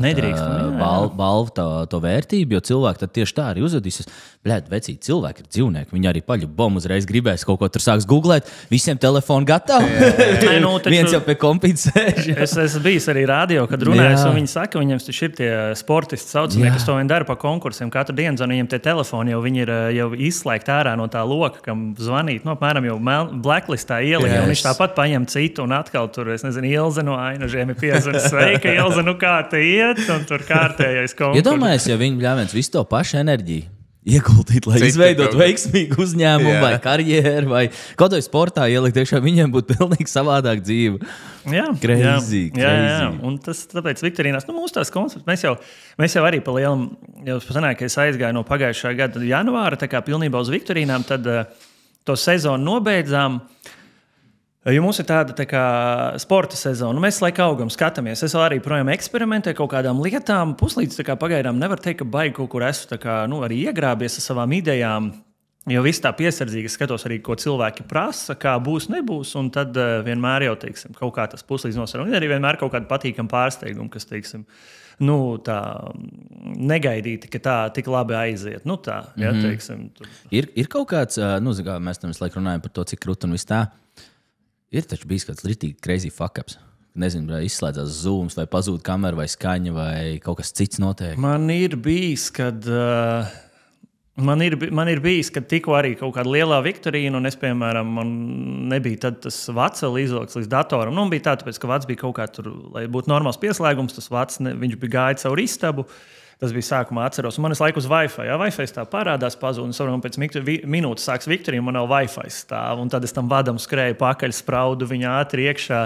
Speaker 2: balvu to vērtību, jo cilvēki tad tieši tā arī uzvedīsies. Vecīgi cilvēki ir dzīvnieki, viņi arī paļubom uzreiz gribēs kaut ko tur sāks googlēt, visiem telefonu gatavi. Viens jau pie kompītes sēž.
Speaker 1: Es esmu bijis arī radio, kad runājos, un viņi saka, viņiem taču ir tie sportisti saucamie, kas to vien dara pa konkursiem. Katru dienu zvan viņiem tie telefoni, jau viņi ir jau izslēgti ārā no tā loka, kam zvanīt. Apmēram jau blacklistā ielika, un viņš tāpat paņem citu, un atkal tur, es nezinu, Ilze no Ainažiem ir piezvanis, sveika, Ilze, nu kā te iet, un tur kārtējais konkurss.
Speaker 2: Iedomājies, ja viņi bļāviens visu to pašu enerģiju ieguldīt, lai izveidot veiksmīgu uzņēmumu vai karjeru, vai kaut vai sportā ielikt iekšā, viņiem būtu pilnīgi savādāk dzīve.
Speaker 1: Jā,
Speaker 2: crazy.
Speaker 1: Un tas tāpēc Viktorīnās, mūsu tās koncepts, mēs jau arī pa lielam, jau sanāk, ka es aizgāju no pagājušā gada janvāra, tā kā pilnībā uz Viktorīnām, tad to sezonu nobeidzām. Jo mums ir tāda tā kā sporta sezona, mēs laikam augam, skatāmies. Es arī projām eksperimentēju kaut kādām lietām. Puslīdz pagaidām nevar teikt, ka baigi kaut kur esmu arī iegrābies ar savām idejām. Jo viss tā piesardzīgi skatos arī, ko cilvēki prasa, kā būs, nebūs. Un tad vienmēr jau teiksim, kaut kā tas puslīdz nosarunā. Ir arī vienmēr kaut kāda patīkama pārsteiguma, kas teiksim, tā negaidīti, ka tā tik labi aiziet. Teiksim,
Speaker 2: ir kaut kāds, mēs tam visu laiku runājam par to, cik krūti un viss tā. Ir taču bijis kāds ritīgi crazy fuck-ups. Nezinu, vai izslēdzās zooms, vai pazūd kamera, vai skaņa, vai kaut kas cits notiek.
Speaker 1: Man ir bijis, kad tikko arī kaut kāda lielā Viktorīna, un es, piemēram, man nebija tad tas vats vēl izvilkts līdz datoram. Bija tā, tāpēc, ka vats bija kaut kā tur, lai būtu normāls pieslēgums, tas vats, viņš bija gājis caur istabu. Tas bija sākumā atceros. Un man ir laiku uz Wi-Fi. Ja Wi-Fi tā parādās, pazūd. Un saprotam, pēc minūtes sāks Viktorija, man nav Wi-Fi stāv. Un tad es tam vadam skrēju pakaļ, spraudu viņa ātri iekšā.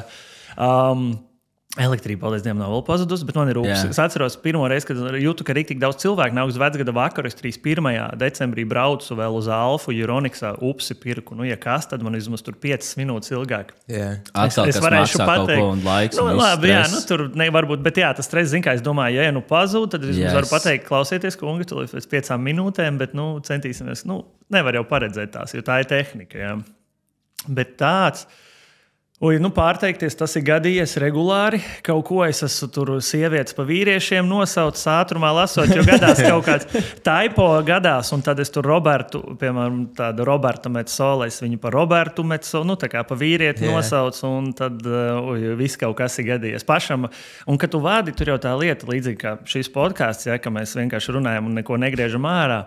Speaker 1: Elektrība, paldies Dievam, nav vēl pazudusi, bet man ir upsi. Es atceros pirmo reizi, kad jūtu, ka ir tik daudz cilvēku. Nāk uz vecgada vakaru, es 31. decembrī braucu vēl uz Alfu, Euroniksā, upsi pirku. Ja kas, tad man vismaz tur 5 minūtes ilgāk.
Speaker 2: Es varēšu pateikt, un laiks.
Speaker 1: Labi, tur nevarbūt, bet tas stress, kā es domāju, ja pazūd, tad es varu pateikt, klausieties, kungi, tu līdz 5 minūtēm, bet centīsimies, nevar jau paredzēt tās, jo tā ir tehnika. Jā. Bet tāds... pārteikties, tas ir gadījies regulāri. Kaut ko es esmu tur sievietes pa vīriešiem nosaucis ātrumā lasot, jo gadās kaut kāds taipo gadās, un tad es tur Robertu, piemēram, tādu Roberta Metsola, es viņu par Robertu Metsola, tā kā pa vīrieti nosaucu, un tad viss kaut kas ir gadījies pašam. Un, kad tu vādi, tur jau tā lieta, līdzīgi kā šīs podcasts, ka mēs vienkārši runājam un neko negriežam ārā.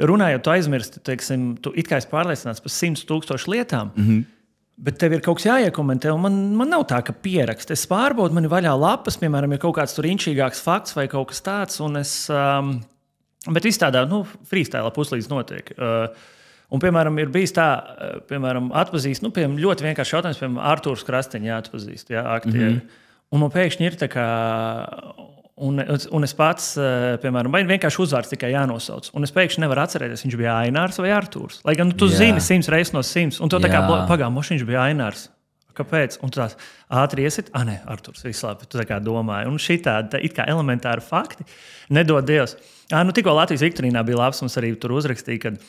Speaker 1: Runājot, tu aizmirsti, teiksim, tu it kā esi pārliecināts par 100,000 lietām, bet tev ir kaut kas jāiekomentē, un man nav tā, ka pierakst. Es pārbaudu, man ir vaļā lapas, piemēram, ir kaut kāds tur inčīgāks fakts vai kaut kas tāds, un es, bet viss tādā, freestyle puslīdz notiek. Un, piemēram, ir bijis tā, piemēram, atpazīst, piemēram, ļoti vienkārši jautājums, piemēram, Artūrs Krasteņš jāatpazīst, aktieri. Un man pēkšņi ir tā kā... Un es pats, piemēram, vienkārši uzvārds tikai jānosauc. Un es pēkšņi nevaru atcerēties, viņš bija Ainārs vai Artūrs. Lai gan tu zini 100 reizes no 100. Un tu tā kā pagājuši, viņš bija Ainārs. Kāpēc? Un tu tās ātri iesit, nē, Artūrs, viss labi, tu tā kā domāji. Un šitādi it kā elementāri fakti nedod Dievs. Tikko Latvijas Viktorīnā bija labs, mums arī tur uzrakstīja, kad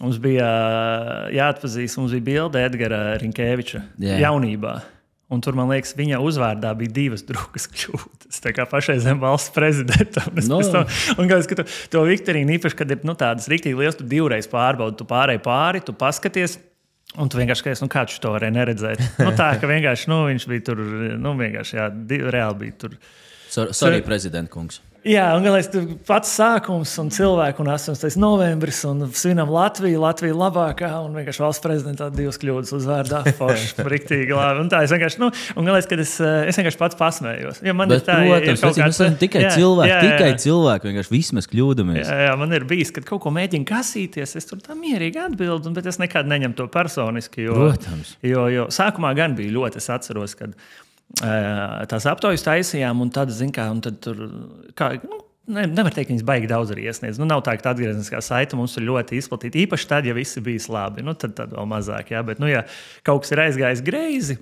Speaker 1: mums bija jāatpazīst, mums bija bilde Edgara Rinkēviča jaunībā. Un tur, man liekas, viņa uzvārdā bija 2 drukas kļūdas. Tā kā pašreizējiem valsts prezidentam. Un kā es skatu to Viktorīnu, īpaši, kad ir tādas riktīgi liels, tu 2 reizes pārbaudi, tu pārēji pāri, tu paskaties, un tu vienkārši skaties, kā tu to varēji neredzēt. Tā, ka vienkārši, viņš bija tur, vienkārši, reāli bija tur.
Speaker 2: Sorry, prezident kungs.
Speaker 1: Jā, un galvenais tur pats sākums un cilvēku un 18. novembris un svinam Latviju labākā un vienkārši valsts prezidentā 2 kļūdas uzvārdā forši, riktīgi labi. Un tā es vienkārši, un galvenais, kad es vienkārši pats pasmējos. Ja man
Speaker 2: bet, ir tā, protams, tikai cilvēki, vienkārši visi mēs kļūdamies.
Speaker 1: Jā, man ir bijis, kad kaut ko mēģina kasīties, es tur tā mierīgi atbildu, bet es nekad neņemu to personiski, jo sākumā gan bija ļoti, es atceros, kad tās aptaujas taisījām, un tad, tur, nevar teikt, ka viņas baigi daudz arī iesniedz. Nav tā, ka atgriezniskā saite mums ir ļoti izplatīta. Īpaši tad, ja visi bijis labi, tad vēl mazāk, jā. Bet, ja kaut kas ir aizgājis greizi,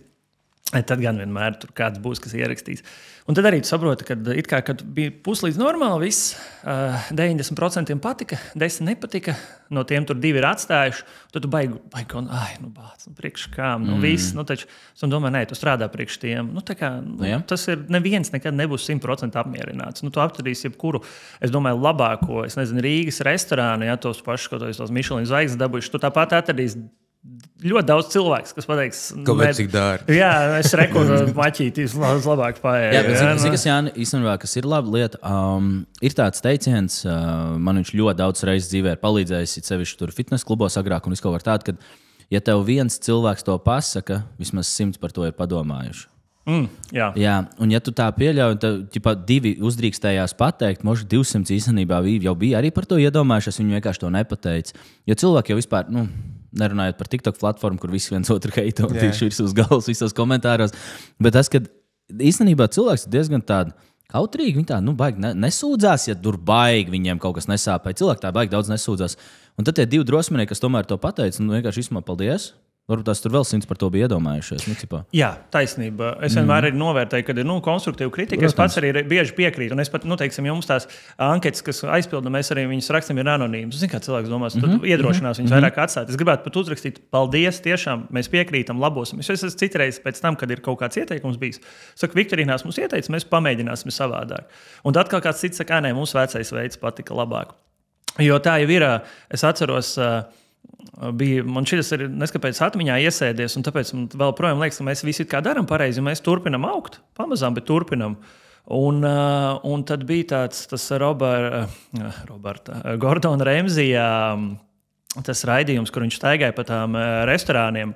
Speaker 1: tad gan vienmēr tur kāds būs, kas ierakstīs. Un tad arī tu saproti, kad bija puslīdz normāli, viss 90% patika, 10% nepatika, no tiem tur 2 ir atstājuši, tad tu baigi bāc, priekš kām, viss, taču, es domāju, nē, tu strādā priekš tiem, tas ir, neviens nekad nebūs 100% apmierināts, tu aptadīsi jebkuru, es domāju, labāko, es nezinu, Rīgas restorānu, ja tos pašus, kaut tos Michelin zvaigznes dabūjuši, tu tāpat atradīsi ļoti daudz cilvēks, kas pateiks,
Speaker 3: kāpēc cik dārgi.
Speaker 1: Jā, es rekoru maķītīs labāk paēju.
Speaker 2: Jā, bet zini, Jāni, īstenībā, kas ir laba lieta, ir tāds teiciens, man viņš ļoti daudz reizes dzīvē ir palīdzējis, it sevišķi tur fitness klubos agrāk un viskaut var tādu, kad ja tev viens cilvēks to pasaka, vismaz 100 par to ir padomājuši. Jā, un ja tu tā pieļauj, tad divi uzdrīkstējās pateikt, možda 200 īstenībā jau bija arī par to iedomājušies, viņi vienkārši to nepateica. Jo cilvēki jau vispār, nerunājot par TikTok platformu, kur visi viens otru heito un tieši virs uz galvas, visos komentāros, bet tas, ka īstenībā cilvēks ir diezgan tāda kautrīgi, viņi tā, baigi nesūdzās, ja tur baigi viņiem kaut kas nesāpēja. Cilvēki tā baigi daudz nesūdzās. Un tad tie divi drosminieki, kas tomēr to pateica, vienkārši vismaz paldies. Varbūt tās tur vēl 100 par to bija iedomājušies.
Speaker 1: Jā, taisnība. Es vienmēr arī novērtēju, kad ir konstruktīva kritika. Protams. Es pats arī bieži piekrītu. Un es pat, teiksim, jums tās anketas, kas aizpilda, mēs arī viņas rakstam, ir anonīmas. Zini, kā cilvēks domās, tad iedrošinās viņus vairāk atstāt. Es gribētu pat uzrakstīt, paldies, tiešām mēs piekrītam, labosim. Es esmu citreiz pēc tam, kad ir kaut kāds ieteikums bijis. Saku, Viktorīnās mums ieteica, mēs pamēģināsim savādāk. Un tad atkal kāds cits saka, nē, mums vecais veids patika labāk. Jo tā jau ir, es atceros, man šis ir neskapēc atmiņā iesēdies, un tāpēc man vēl projām liekas, ka mēs visi kā darām pareizi, jo mēs turpinam augt, pamazām, bet turpinam. Un tad bija tas Roberta Gordona Remzija tas raidījums, kur viņš staigāja pa tām restorāniem.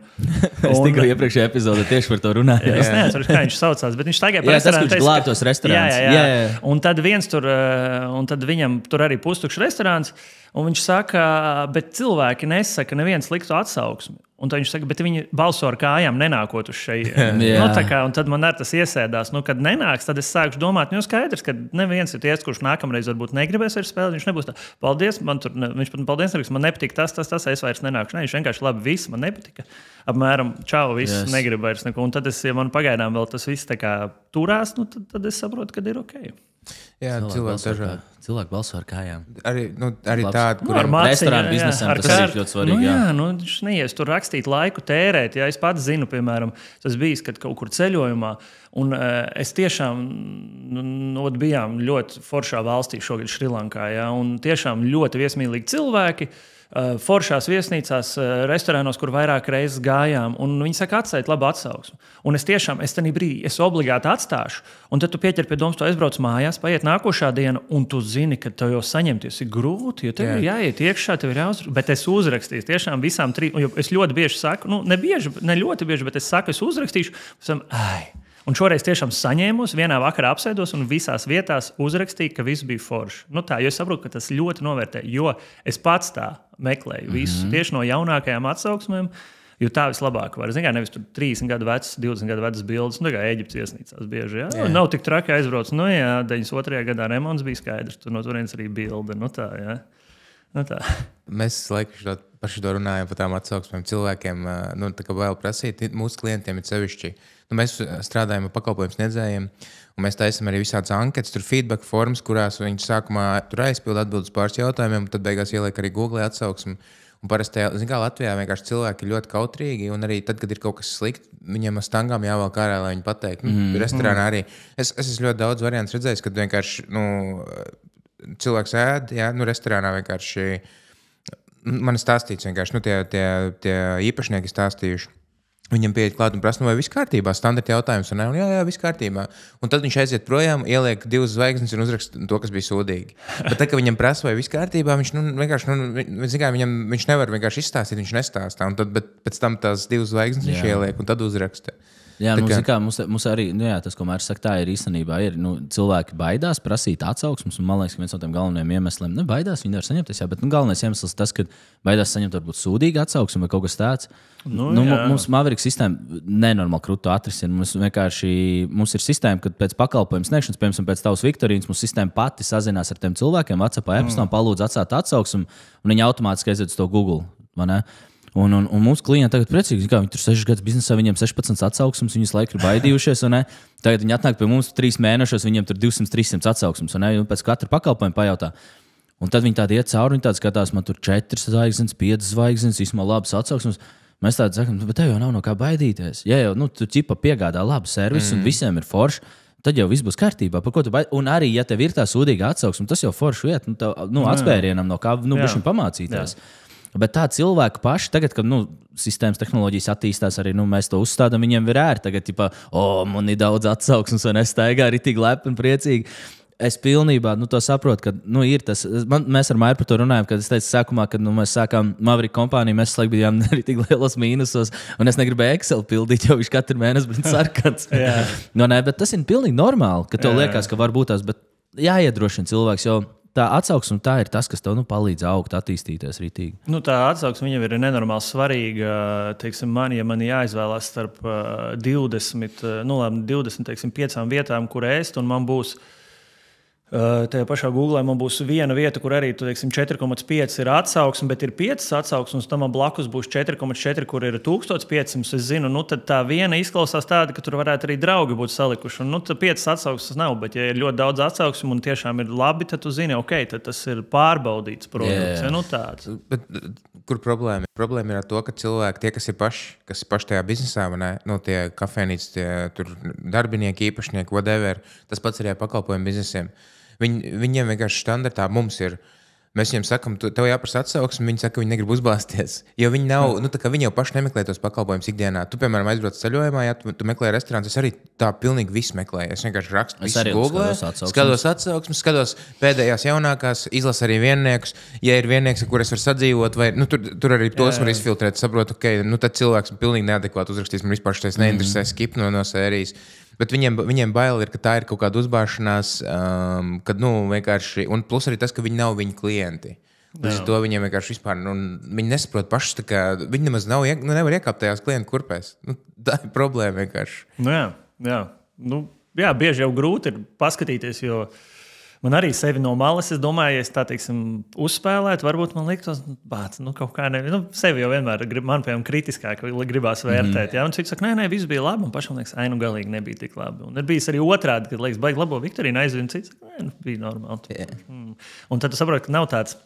Speaker 2: Es tikai iepriekšējā epizodē tieši par to runāju.
Speaker 1: Es neatceros, kā viņš saucās, bet viņš staigāja pa restorāniem.
Speaker 2: Tas, kurš glābtos restorāns.
Speaker 1: Jā. Un tad un tad viņam tur arī pustukšs restorāns, un viņš saka, bet cilvēki nesaka nevienu sliktu atsauksmi. Un tad viņš saka, bet viņi balso ar kājām, nenākot uz šeit. Un tad man arī tas iesēdās. Kad nenāks, tad es sāku domāt, skaidrs, ka neviens ir ties, kurš nākamreiz varbūt negribēs vairs spēlēt. Viņš nebūs tā, paldies, viņš pat paldies, man nepatīk tas, es vairs nenākšu. Viņš vienkārši labi, viss man nepatika. Apmēram, čau, viss negribu vairs neko. Un tad ja man pagaidām vēl tas viss tā kā turās, tad es saprotu, ka ir ok.
Speaker 3: Jā,
Speaker 2: cilvēki balso ar kājām.
Speaker 3: Arī tādi,
Speaker 2: kuriem restorānu biznesam tas ir ļoti svarīgi.
Speaker 1: Viņš neies tur rakstīt laiku, tērēt. Es pats zinu, piemēram, tas bijis, kad kaut kur ceļojumā. Un es tiešām bijām ļoti foršā valstī šogad Šrilankā. Un tiešām ļoti viesmīlīgi cilvēki. Foršās viesnīcās, restorānos, kur vairāk reizes gājām, un viņi saka, atstāt labu atsauksmi. Un es tajā brīdī obligāti atstāšu, un tad tu pieķer pie domas, tu aizbrauc mājās, paiet nākošā diena, un tu zini, ka tev jau saņemties ir grūti, jo tev ir jāiet iekšā, tev ir jāuzrakst. Bet es uzrakstīšu tiešām visām jo es ļoti bieži saku, ne ļoti bieži, bet es saku, es uzrakstīšu, un šoreiz tiešām saņēmos, vienā vakarā apsēdos un visās vietās uzrakstīju, ka viss bija forši. Jo es saprotu, ka tas ļoti novērtē, jo es pats tā meklēju visu tieši no jaunākajām atsauksmēm, jo tā vislabāk var. Nevis tur 30 gadu vecs, 20 gadu vecs bildes, kā Ēģiptes viesnīcās bieži. Nav tik traki aizbrauc. 92. gadā remonts bija skaidrs, tur no turienes arī bilde. Tā.
Speaker 3: Mēs par šo runājam, par tām atsauksmēm cilvēkiem. Tā kā vēl prasīt, mūsu klientiem ir sevišķi. Mēs strādājam ar pakalpojumu sniedzējiem, un mēs taisam arī visādas anketas, tur feedback formas, kurās viņi sākumā aizpilda atbildes pāris jautājumiem, un tad beigās ieliek arī Google atsauksmi. Un parasti, Latvijā vienkārši cilvēki ir ļoti kautrīgi, un arī tad, kad ir kaut kas slikts, viņiem ar stangām jāvelk ārā, lai viņi pateiktu. Restorānā arī. Es esmu ļoti daudz variantus redzējis, kad vienkārši cilvēks ēd, restorānā vienkārši man ir stāstīts vienkārši, tie īpašnieki stāstījuši. Viņam pieiet klāt un prasa, vai viss kārtībā, standarta jautājums, un jā, viss kārtībā. Un tad viņš aiziet projām, ieliek 2 zvaigznes un uzraksta to, kas bija sūdīgi. Bet tad, kad viņam prasa, vai viss kārtībā, viņš vienkārši, viņš nevar vienkārši izstāstīt, viņš nestāstā. Bet pēc tam tās 2 zvaigznes viņš ieliek un tad uzraksta.
Speaker 2: Jā, mums arī tas, ko Mārcis saka, tā ir īstenībā. Cilvēki baidās prasīt atsauksmes, un man liekas, ka viens no tiem galvenajiem iemesliem, baidās viņi var saņemties, bet galvenais iemesls tas, ka baidās saņemt varbūt sūdīgu atsauksmi vai kaut kas tāds. Mums Maverick sistēma nenormāli krūtu atrisina. Mums ir sistēma, kad pēc pakalpojumu sniegšanas, piemēram, pēc tavas Viktorīnas, mums sistēma pati sazinās ar tiem cilvēkiem, WhatsAppā, e-pastā, palūdz atstāt atsauksmi, un viņi automātiski aiziet uz to Google. Un mūsu klienti tagad priecīgi, ka viņi tur 6 gadus biznesā, viņiem 16 atsauksmes, viņus laiku ir baidījušies. Tagad viņi atnāk pie mums 3 mēnešos, viņiem tur 200-300 atsauksmes. Un pēc katra pakalpojuma pajautā. Un tad viņi tādi iet cauri, viņi tādi skatās, man tur 4 zvaigznes, 5 zvaigznes, vismaz labas atsauksmes. Mēs tādi sakām, bet tev jau nav no kā baidīties. Ja jau tu piegādā labu servisu un visiem ir forši, tad jau viss būs kārtībā. Un arī, ja tev ir tā sūdīga atsauksme, tas jau forši vieta, atspērienam no kā bišķiņ pamācīties. Bet tā cilvēki paši, tagad, kad sistēmas tehnoloģijas attīstās, arī mēs to uzstādām, viņiem ir ērti. Tagad, man ir daudz atsauksmes, un es staigāju arī tik lepni un priecīgi. Es pilnībā to saprotu, ka ir tas. Mēs ar Mairu par to runājam, kad es teicu, sākumā, kad mēs sākām Maverick kompāniju, mēs laikam bijām arī tik lielos mīnusos, un es negribēju Excel pildīt, jo viņš katru mēnesi bija sarkans. Bet tas ir pilnīgi normāli, ka tev liekas, ka var būt tās, bet jāiedrošina cilvēks, jo tā atsauksme tā ir tas, kas tev palīdz augt, attīstīties ritīgi.
Speaker 1: Tā atsauksme viņam ir nenormāli svarīga. Teiksim, man jāizvēlās starp 20, 25 vietām, kur ēst, un man būs tajā pašā Google man būs viena vieta, kur arī 4,5 ir atsauksme, bet ir 5 atsauksmes, un tam blakus būs 4,4, kur ir 1500. Es zinu, tad tā viena izklausās tāda, ka tur varētu arī draugi būt salikuši. Un, tad 5 atsauksmes nav, bet ja ir ļoti daudz atsauksmu un tiešām ir labi, tad tu zini, tad tas ir pārbaudīts produkts. Tāds.
Speaker 3: Bet, kur problēma? Problēma ir ar to, ka cilvēki, tie, kas ir paši tajā biznesā, tie kafejnīcas, tie darbinieki, īpašnieki, whatever, tas pats arī ar pakalpojumu biznesiem. Viņiem vienkārši standartā mums ir. Mēs viņiem sakām, tev jāprasa atsauksme, viņi saka, ka viņi negrib uzbāzties. Jo viņi nav, viņi jau paši nemeklē tos pakalpojumus ikdienā. Tu, piemēram, aizbrauc ceļojumā, tu meklē restorāns, es arī tā pilnīgi visu meklēju. Es vienkārši rakstu visu Google, skatos atsauksmes, skatos pēdējās jaunākās, izlasu arī vienniekus. Ja ir viennieks, kur es varu sadzīvot, vai tur arī tos var izfiltrēt, saprotu, tad cilvēks pilnīgi neadekvāti uzrakstīs, man vispār šitais neinteresē skip no sērijas. Bet viņiem bail ir, ka tā ir kaut kāda uzbāšanās, kad vienkārši, un plus arī tas, ka viņi nav viņa klienti. Līdz to viņiem vienkārši vispār, viņi nesaprot pašus, viņi nemaz nevar iekāpt tajās klientu kurpēs. Tā ir problēma vienkārši.
Speaker 1: Jā, bieži jau grūti ir paskatīties, jo man arī sevi no malas, es domāju, ja es tā, uzspēlētu, varbūt man liktos, kaut kā sevi jau vienmēr man, piemēram, kritiskāk gribās vērtēt. Un cits saka, nē, viss bija labi, un pašam liekas, galīgi nebija tik labi. Un ir bijis arī otrādi, kad liekas, baigi labo Viktorīnu aizvien, cits saka, bija normāli. Un tad tu saproti, ka nav tāds,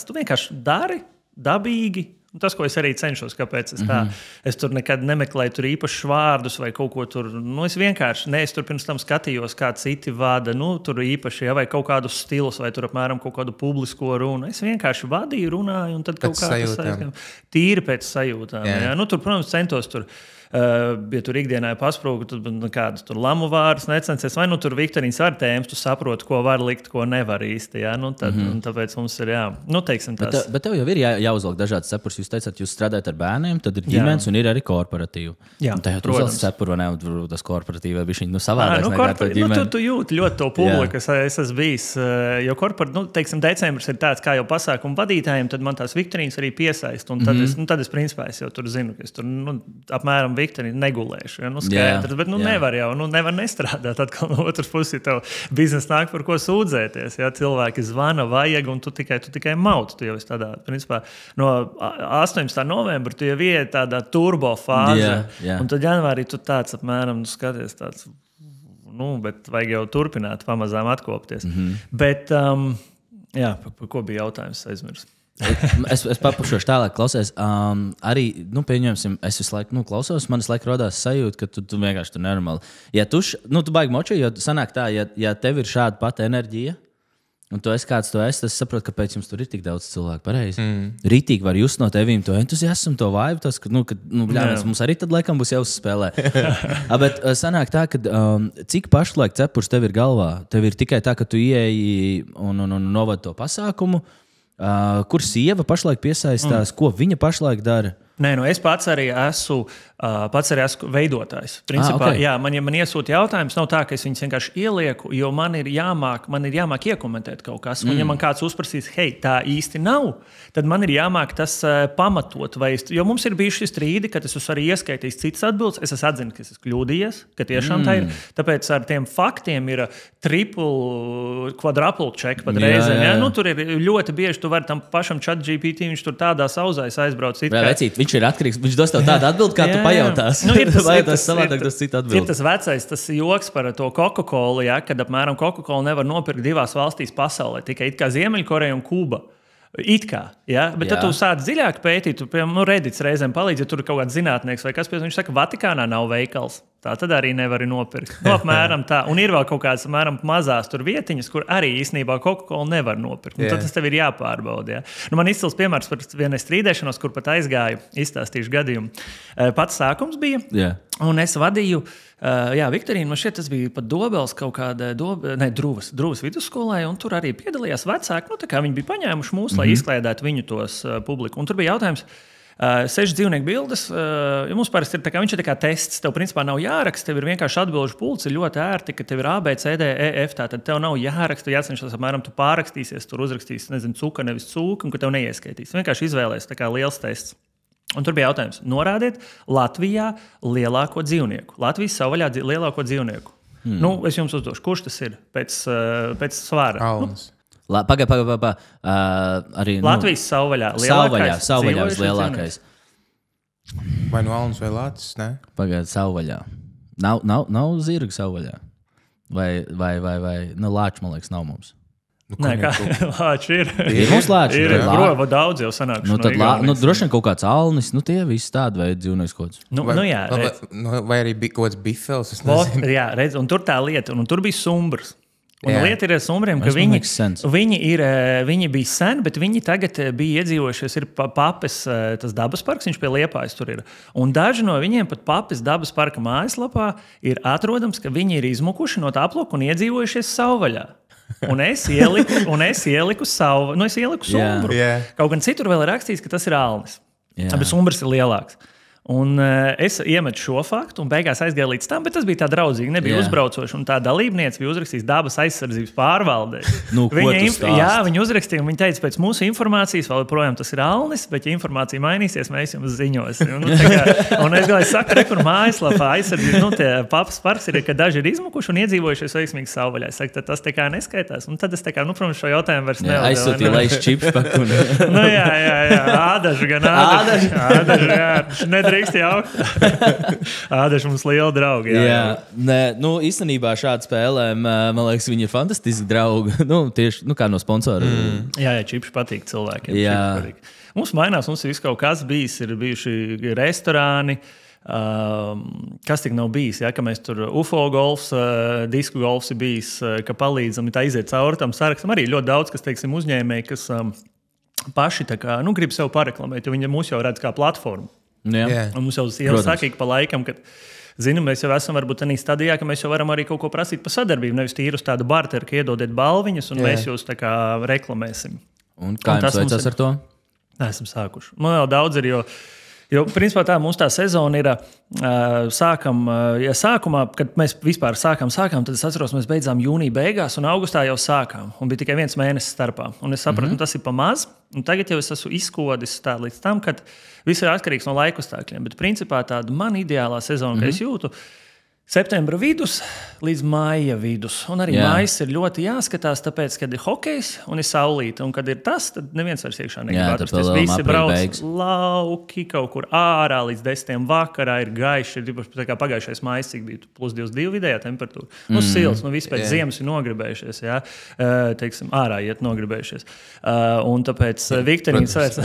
Speaker 1: tu vienkārši dari dabīgi. Tas, ko es arī cenšos, kāpēc es tur nekad nemeklēju tur īpašus vārdus vai kaut ko tur. Es vienkārši, es tur pirms tam skatījos, kā citi vada, tur īpaši, vai kaut kādus stilus, vai tur apmēram kaut kādu publisko runu. Es vienkārši vadīju, runāju, un tad kaut kā tas tīri pēc sajūtām. Tur, protams, centos tur. Ja tur ikdienā ir pasprūga, tad kādas tur lamu vārdus necensies, vai tur Viktorīnas var tēmas, tu saproti, ko var likt, ko nevar īsti. Tāpēc mums ir teiksim tas.
Speaker 2: Bet tev jau ir jāuzliek dažādas cepures. Jūs teicāt, jūs strādājat ar bērniem, tad ir ģimenes un ir arī korporatīvi.
Speaker 1: Jā,
Speaker 2: tā jau tu uzliek cepuru, vai ne, tas korporatīvi, vai bišķiņ savādāk nekā tā ģimene.
Speaker 1: Tu jūti ļoti to publiku, kas es esmu bijis. Jo teiksim, decembris ir tāds, kā jau pasākumu vadītājiem, tad man tās Viktorīnas arī piesaist. Un tad es principā jau tur zinu, ka es tur apmēram Viktorī negulēšu. Skaidrs, bet nevar jau, nevar nestrādāt. Atkal no otras puses, tev biznesa nāk par ko sūdzēties. Cilvēki zvana, vajag, un tu tikai mauti. Tu jau esi tādā, principā, no 18. novembra tu jau ir tādā turbo fāze. Un tad janvārī tu tāds apmēram skaties tāds, bet vajag jau turpināt, pamazām atkopties. Bet, par ko bija jautājums, aizmirst?
Speaker 2: Es papušošu tālāk, klausies. Arī, pieņemsim, es visu laiku klausos, man visu laiku rodās sajūta, ka tu vienkārši tur nenormāli. Ja tu baigi moči, jo sanāk tā, ja tev ir šāda pati enerģija, un tu esi kāds to esi, tas saprot, kāpēc jums tur ir tik daudz cilvēku pareizi. Rītīgi var just no tevīm to entuziasmu, to vaibu, tas, ka, mums arī tad laikam būs jāuzspēlē. Bet sanāk tā, ka cik pašlaik cepurs tev ir galvā? Tev ir tikai tā, ka tu ieeji un novad to pasākumu, kur sieva pašlaik piesaistās, ko viņa pašlaik dara?
Speaker 1: Nē, es pats arī esmu veidotājs. Principā, man iesūta jautājums, nav tā, ka es viņus vienkārši ielieku, jo man ir jāmāk iekomentēt kaut kas. Un, ja man kāds uzprasīs, hei, tā īsti nav, tad man ir jāmāk tas pamatot. Jo mums ir bijuši strīdi, kad es esmu arī ieskaitījis citas atbildes. Es atzinu, ka es esmu kļūdījies, ka tiešām tā ir. Tāpēc ar tiem faktiem ir quadruple check pat reizēm. Tur ir ļoti bieži, tu vari tam pašam ChatGPT, viņš tur tādā sauzais aizbrauc.
Speaker 2: Viņš ir atkarīgs, viņš dos tev tādu atbildi, kā tu pajautās. Ir
Speaker 1: tas vecais, tas joks par to Coca-Cola, kad apmēram Coca-Cola nevar nopirkt divās valstīs pasaulē, tikai it kā Ziemeļkoreja un Kuba. It kā, bet tad tu sāc dziļāk pētīt, tu, piemēram, Reddits reizēm palīdz, ja tur ir kaut kāds zinātnieks vai kas, viņš saka, Vatikānā nav veikals. tā tad arī nevari nopirkt. No, apmēram tā. Un ir vēl kaut kādas apmēram mazās tur vietiņas, kur arī īstenībā Coca-Cola nevar nopirkt. Tad tas tev ir jāpārbauda. Ja? Nu, man izcils piemērs par vienai strīdēšanos, kur pat aizgāju, izstāstīšu gadījumu. Pats sākums bija, un es vadīju, Viktorīna, man šķiet, tas bija pat Dobels kaut kāda, Druvas vidusskolai, un tur arī piedalījās vecāki. Nu, tā kā viņi bija paņēmuši mūs, lai izkliedētu viņu tos publiku. Un tur bija jautājums, 6 dzīvnieku bildes. Mums parasti ir tā kā, viņš ir tā kā tests. Tev principā nav jāraksta, tev ir vienkārši atbilžu pults, ir ļoti ērti, ka tev ir A, B, C, D, E, F. Tātad tev nav jāraksta, jācenšas apmēram, tu pārrakstīsies, tur uzrakstīsi, nezinu, cuka, nevis cūka, un ka tev neieskaitīs. Vienkārši izvēlēs, tā kā liels tests. Un tur bija jautājums, norādiet Latvijā lielāko dzīvnieku. Latvijas savvaļā lielāko dzīvnieku. Nu, es jums uzdošu, kurš tas ir pēc svara?
Speaker 3: Alnis.
Speaker 2: Pagaid. Arī
Speaker 1: Latvijas savvaļā
Speaker 2: vislielākais.
Speaker 3: Vai no Alnis vai Lācis, ne?
Speaker 2: Pagaid, savvaļā. Nav zirga savvaļā. Vai lāču, man liekas, nav mums.
Speaker 1: Nē, kā lāči ir.
Speaker 2: Ir mums lāči.
Speaker 1: Ir grova daudz jau sanākuši.
Speaker 2: Droši vien kaut kāds alnis, tie visi tādi veidi dzīvnieks kods.
Speaker 3: Vai arī bija kaut kāds bifels, es
Speaker 1: nezinu. Jā, redz, un tur tā lieta, un tur bija sumbrs. Un lieta ir ar sumbriem, ka viņi bija sen, bet viņi tagad bija iedzīvojušies, ir Papes, tas dabas parks, viņš pie Liepājas tur ir. Un daži no viņiem pat Papes dabas parka mājaslapā ir atrodams, ka viņi ir izmukuši no tā aploka un iedzīvojušies savvaļā. Un es ieliku sumbru. Kaut gan citur vēl ir rakstīts, ka tas ir alnis. Bet sumbrs ir lielāks. Un es iemetu šo faktu, un beigās aizgāju līdz tam, bet tas bija tā draudzīgi, nebija uzbraucoši. Un tā dalībniece bija uzrakstījusi dabas aizsardzības pārvaldē. Viņa uzrakstīja, un viņa teica, pēc mūsu informācijas vēl projām tas ir alnis, bet ja informācija mainīsies, mēs jums ziņosim. Un es gāju saka, kur mājaslapā aizsardzības, Papas parks ir, ka daži ir izmukuši un iedzīvojušies veiksmīgi savvaļā. Es saku, tas tā kā neskaitās. Un tad es tā kā, protams, šo jautājumu vairs nevaru.
Speaker 2: Aizsūtīju, lai es čips paku.
Speaker 1: Ādažu gan ādažu. Ādaši mums liela draugi.
Speaker 2: Īstenībā šāda spēlē, man liekas, viņi ir fantastiski draugi. Tieši kā no sponsora.
Speaker 1: Jā, čipši patīk cilvēkiem. Mums mainās, mums ir kaut kas bijis, ir bijuši restorāni. Kas tik nav bijis, ka mēs tur UFO golfs, disku golfs ir bijis, ka palīdzam, tā iziet cauri tam sarakstam. Arī ļoti daudz, kas, teiksim, uzņēmēji, kas paši tā kā, grib sev pareklamēt, jo viņi mūs jau redz kā platformu. Un mums jau saka, ka pa laikam, kad mēs jau esam varbūt tādā stadijā, ka mēs jau varam arī kaut ko prasīt par sadarbību. Nevis tīri uz tādu barteru, ka iedodiet balviņas un mēs jūs tā kā reklamēsim.
Speaker 2: Un kā jums veicās ar to?
Speaker 1: Esam sākuši. Man vēl daudz ir, jo principā tā mūsu tā sezona ir sākumā, kad mēs vispār sākām, tad es atceros, mēs beidzām jūnija beigās un augustā jau sākām. Un bija tikai 1 mēnesis starpā. Un es sapratu, tas ir pa maz. Un tagad jau es esmu izkodis tā līdz tam, kad viss ir atkarīgs no laikustākļiem. Bet principā tāda man ideālā sezona, ka es jūtu septembra vidus līdz maija vidus. Un arī maijs ir ļoti jāskatās, tāpēc, kad ir hokejs un ir saulīte. Un kad ir tas, tad neviens vairs iekšā negrib atrasties. Visi brauc lauki kaut kur ārā līdz 10 vakarā, ir gaiši. Ir tā kā pagājušais maijs, cik bija +22 vidējā temperatūra. Sils, visi pēc ziemas ir nogribējušies. Teiksim, ārā iet nogribējušies. Un tāpēc Viktorīna svērts.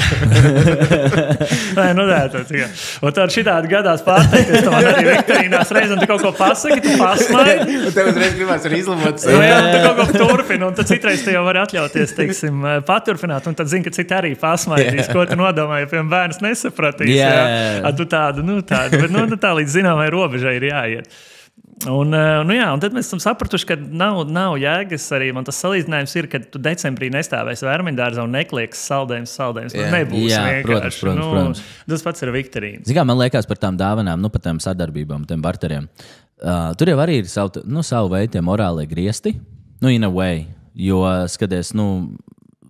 Speaker 1: Un tā šitādi gadās pārteikties. Tā man arī Viktorīnās reiz un kaut ko pasaki, tu pasmāji.
Speaker 3: Tev uzreiz gribās arī izlamot
Speaker 1: sevi. Tu kaut ko turpini, un tad citreiz tu jau vari atļauties, teiksim, paturpināt, un tad zini, ka citi arī pasmājīs, ko tu nodomāji, ja piemēram bērns nesapratīs. Tu tādu, bet tā līdz zināmai robežai ir jāiet. Un tad mēs esam sapratuši, ka nav jēgas arī. Man tas salīdzinājums ir, ka tu decembrī nestāvēsi Vērmiņdārzā un neklieks saldējums. Nebūs vienkārši.
Speaker 2: Protams.
Speaker 1: Tas pats ir Viktorīns.
Speaker 2: Zini, kā man liekas par tām dāvanām, par tām sadarbībām, tiem barteriem. Tur jau arī ir savu veidu tie morālie griesti. In a way. Jo, skaties,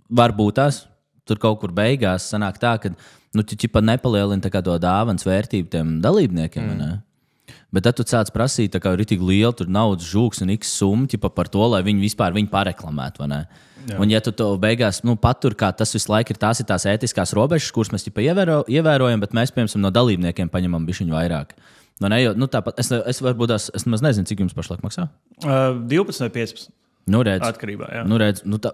Speaker 2: varbūt tās tur kaut kur beigās sanāk tā, ka ķipa nepalielina tā kā to dāvanas vērtību tiem dalībniekiem. Bet tad tu sāc prasīt, tā kā ir tik liela tur naudas žūks un x summa par to, lai viņi vispār viņu pareklamētu. Un ja tu to beigās patur, kā tas visu laiku ir tās ētiskās robežas, kuras mēs ievērojam, bet mēs, piemēram, no dalībniekiem paņemam bišķiņu vairāk. Tāpat, es varbūt es maz nezinu, cik jums pašlaik maksā?
Speaker 1: 12 vai 15. atkarībā.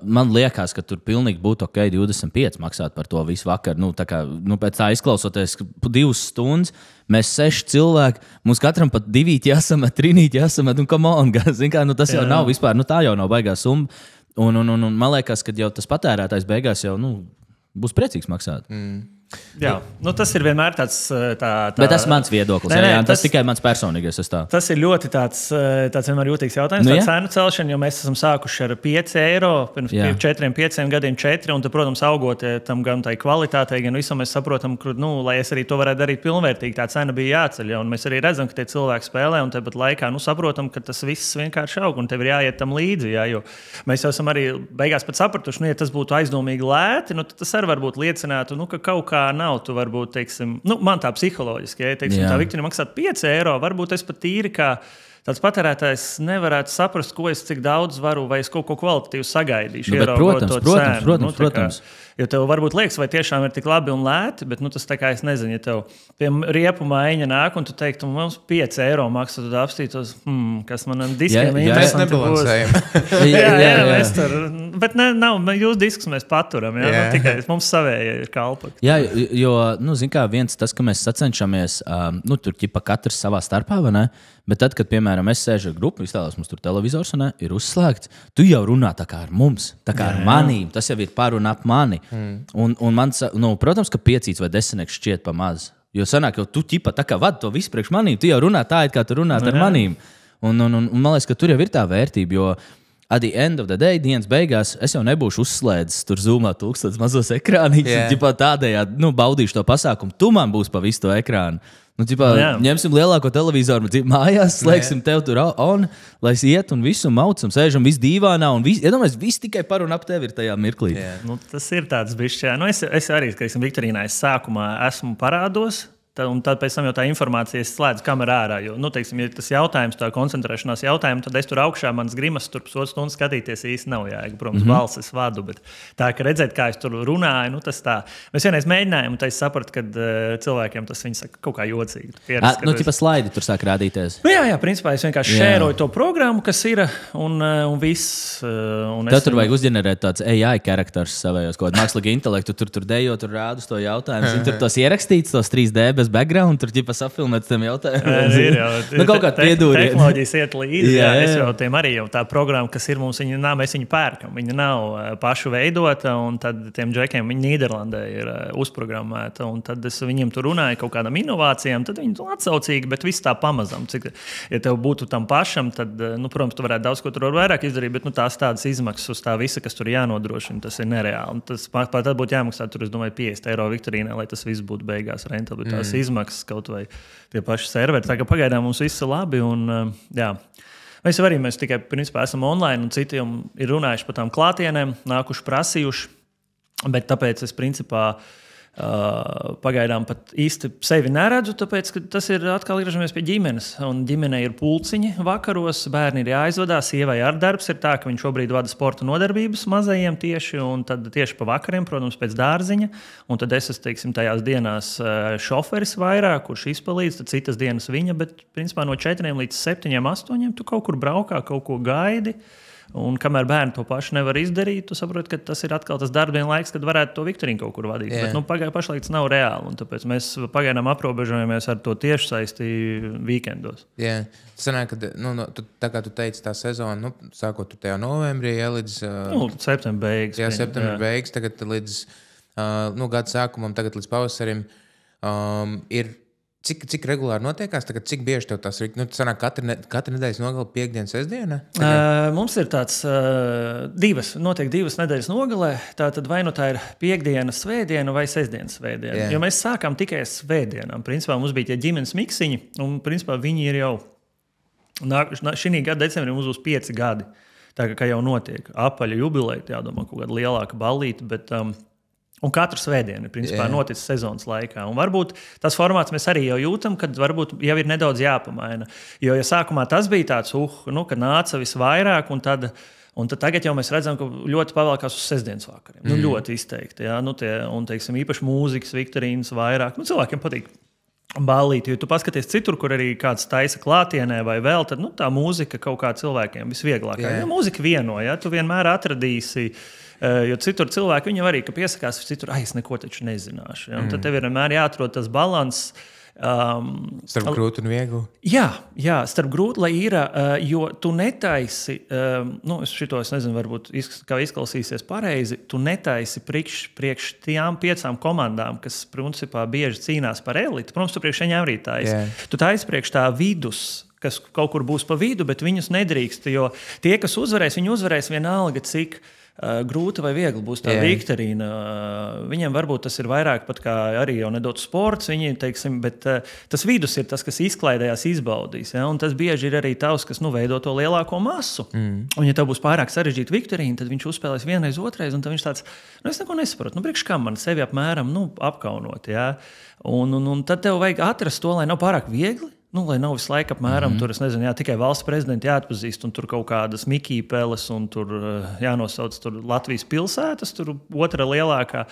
Speaker 2: Man liekas, ka tur pilnīgi būtu ok 25 maksāt par to visu vakaru. Pēc tā izklausoties 2 stundas, mēs 6 cilvēki, mums katram pat 2 jāsamet, 3 jāsamet, come on, tas jau nav vispār, tā jau nav baigā summa. Un man liekas, ka jau tas patērētājs beigās jau būs priecīgs maksāt.
Speaker 1: Jā, tas ir vienmēr tāds.
Speaker 2: Bet tas ir mans viedoklis. Tas tikai mans personīgais.
Speaker 1: Tas ir ļoti tāds vienmēr jūtīgs jautājums. Tā cenu celšana, jo mēs esam sākuši ar 5 eiro, pirms 4-5 gadiem 4, un, protams, augot tam gan tai kvalitātei, gan visam mēs saprotam, ka, lai es arī to varētu darīt pilnvērtīgi, tā cena bija jāceļ. Un mēs arī redzam, ka tie cilvēki spēlē, un tāpat laikā saprotam, ka tas viss vienkārši aug, un tev ir jāiet tam līdzi. Jo mēs jau esam arī beigās pat sapratuši, ja tas būtu aizdomīgi lēti, tad tas arī varbūt liecinātu, ka kaut kā nav, tu varbūt, man tā psiholoģiski, tā Viktorija maksāt 5 eiro, varbūt es pat tīri kā tāds patērētājs nevarētu saprast, ko es cik daudz varu, vai es kaut ko kvalitatīvu sagaidīšu.
Speaker 2: Protams.
Speaker 1: Jo tev varbūt liekas, vai tiešām ir tik labi un lēti, bet tas tā kā es nezinu, ja tev pie riepu maiņa nāk un tu teiktu, mums 5 eiro maksā, tad apstītos, kas manam diskiem ir.
Speaker 3: Mēs nebalansējam.
Speaker 1: Mēs tur, bet nav, jūs diskus mēs paturam, tikai mums savējie ir kalpaki.
Speaker 2: Jā, jo, zin kā, viens tas, ka mēs sacenšamies, tur ķipa katrs savā starpā, vai ne? Bet tad, kad, piemēram, es sēžu ar grupu, iztēlos, mums tur televizors ir uzslēgts, tu jau runā tā kā ar mums, tā kā ar manīm, tas jau ir par un ap mani. Un man, protams, ka 5 vai 10 šķiet pa maz. Jo sanāk, jau tu ķipa tā kā vadi to visu priekš manīm, tu jau runā tā, it kā tu runāt ar manīm. Un man liekas, ka tur jau ir tā vērtība, jo at the end of the day, dienas beigās, es jau nebūšu uzslēdzis tur Zoomā 1000 mazos ekrānīšus, ķipā tādējādi, baudīšu to pasākumu, tu man būs pa visu to ekrānu. Ņemsim lielāko televizoru mājās, slēgsim tev tur on, lai es iet un visu maucam, sēžam visu dīvānā un viss tikai par un ap tevi ir tajā mirklī.
Speaker 1: Tas ir tāds bišķi, es arī, ka Viktorīnā es sākumā esmu parādos, un tad pēc tam jau tā informācija slēdz kamerā ārā. Jo, ja tas jautājums, tā koncentrēšanās jautājums, tad es tur augšā, manas grimas tur pusotru stundu skatīties īsti nav jēga. Protams, balsis vadu, bet tā, ka redzēt, kā es tur runāju, tas tā. Mēs vienreiz mēģinājām, un tā es sapratu, ka cilvēkiem tas viņi saka kaut kā jocīgi.
Speaker 2: Tipa slaidi tur sāk rādīties.
Speaker 1: Jā, principā es vienkārši šēroju to programmu, kas ir, un viss.
Speaker 2: Tev tur vajag uzģenerēt tāds AI karakters savējos, kaut kādu mākslīgu intelektu, tur dejo, tur rādu to jautājumu. Viņi tur tos ierakstīts, tos 3D bez background, tur ķipa safilmēt tiem jautājumiem. Kaut kā piedūriet.
Speaker 1: Tehnoloģijas iet līdzi. Es jau tiem arī jau tā programma, kas ir mums, mēs viņu pērkam. Viņa nav pašu veidota, un tad tiem džekiem viņa Nīderlandē ir uzprogrammēta, un tad es viņiem tur runāju kaut kādām inovācijām, tad viņi atsaucīgi, bet viss tā pamazam. Ja tev būtu tam pašam, tad, protams, tu varētu daudz ko tur vairāk izdarīt, bet tās tādas izmaksas uz tā visa, kas tur jānodrošina, tas ir nereāli. Tas tad būtu jāmaksā tur, es domāju, 50 eiro Viktorīnā, lai tas viss būtu beigās rentabli. Tās izmaksas kaut vai tie paši serveri. Tā kā pagaidām mums viss ir labi. Un, mēs tikai principā esam online, un citi ir runājuši par tām klātienēm, nākuši prasījuši. Bet tāpēc es principā pagaidām pat īsti sevi neredzu, tāpēc, ka tas ir atkal griežamies pie ģimenes. Un ģimenei ir pulciņi vakaros, bērni ir jāizvadās, sievai ar darbs ir tā, ka viņš šobrīd vada sporta nodarbības mazajiem tieši, un tad tieši pa vakariem, protams, pēc dārziņa. Un tad es esmu tajās dienās šoferis vairāk, kurš izpalīdz, tad citas dienas viņa, bet principā no 4 līdz 7, 8 tu kaut kur braukā, kaut ko gaidi. Un kamēr bērni to pašu nevar izdarīt, tu saproti, ka tas ir atkal tas darbdienu laiks, kad varētu to Viktorīnu kaut kur vadīt. Bet pašlaik tas nav reāli, un tāpēc mēs pagaidām aprobežojamies ar to tiešsaisti weekendos.
Speaker 3: Jā, tas sanāk, ka tā kā tu teici, tā sezona, sākot tajā novembrī, līdz
Speaker 1: septembra beigas.
Speaker 3: Jā, septembra beigas, tagad līdz gada sākumam, tagad līdz pavasarim ir. Cik regulāri notiekās? Tagad, cik bieži tev tas ir? Sanāk, katra nedēļas nogale piekdiena, sestdiena?
Speaker 1: Mums ir tāds notiek 2 nedēļas nogalē. Tātad vai tā ir piekdiena, svētdiena vai sestdiena, svētdiena. Yeah. Jo mēs sākām tikai svētdienām. Principā mums bija tie ģimenes miksiņi, un principā viņi ir jau šī gada decembrī mums būs 5 gadi. Tā kā jau notiek apaļa jubileja, jādomā kaut kāda lielāka ballīte, bet un katru svētdienu principā noticis sezonas laikā. Un varbūt tas formāts mēs arī jau jūtam, kad varbūt jau ir nedaudz jāpamaina. Jo ja sākumā tas bija tāds, kad nāca visvairāk, un tad tagad jau mēs redzam, ka ļoti pavēlkās uz sestdienas vakariem. Ļoti izteikti. Ja? Un, teiksim, īpaši mūzikas, Viktorīnas vairāk. Cilvēkiem patīk ballīti. Jo tu paskaties citur, kur arī kāds taisa klātienē vai vēl, tad tā mūzika kaut kā cilvēkiem visvieglākā. Jo mūzika vieno, ja? Tu vienmēr atradīsi, jo citur cilvēki, viņam arī, ka piesakās citur, es neko taču nezināšu. Ja? Un tad tev ir vienmēr jāatrod tas balanss.
Speaker 3: Starp grūti un viegli.
Speaker 1: Jā, starp grūti, lai ir, jo tu netaisi, es nezinu, varbūt kā izklausīsies pareizi, tu netaisi priekš tām 5 komandām, kas principā bieži cīnās par elitu. Protams, tu priekš viņiem arī taisi. Tu taisi priekš tā vidus, kas kaut kur būs pa vidu, bet viņus nedrīkst, jo tie, kas uzvarēs, viņi uzvarēs vienalga, cik grūti vai viegli būs tā viktorīna. Viņiem varbūt tas ir vairāk pat kā arī jau nedaudz sports, viņi, teiksim, bet tas vidus ir tas, kas izklaidējās, izbaudīs. Ja? Un tas bieži ir arī tavs, kas veido to lielāko masu. Un ja tev būs pārāk sarežģīta viktorīna, tad viņš uzspēlēs vienreiz, otrais, un tad viņš tāds, es neko nesaprotu. Priekš kam man sevi apmēram apkaunot. Ja? Un tad tev vajag atrast to, lai nav pārāk viegli. Lai nav visu laiku apmēram tur, es nezinu, tikai valsts prezidenti jāatpazīst, un tur kaut kādas mikīpeles, un tur jānosauc tur Latvijas pilsētas, tur otra lielākā.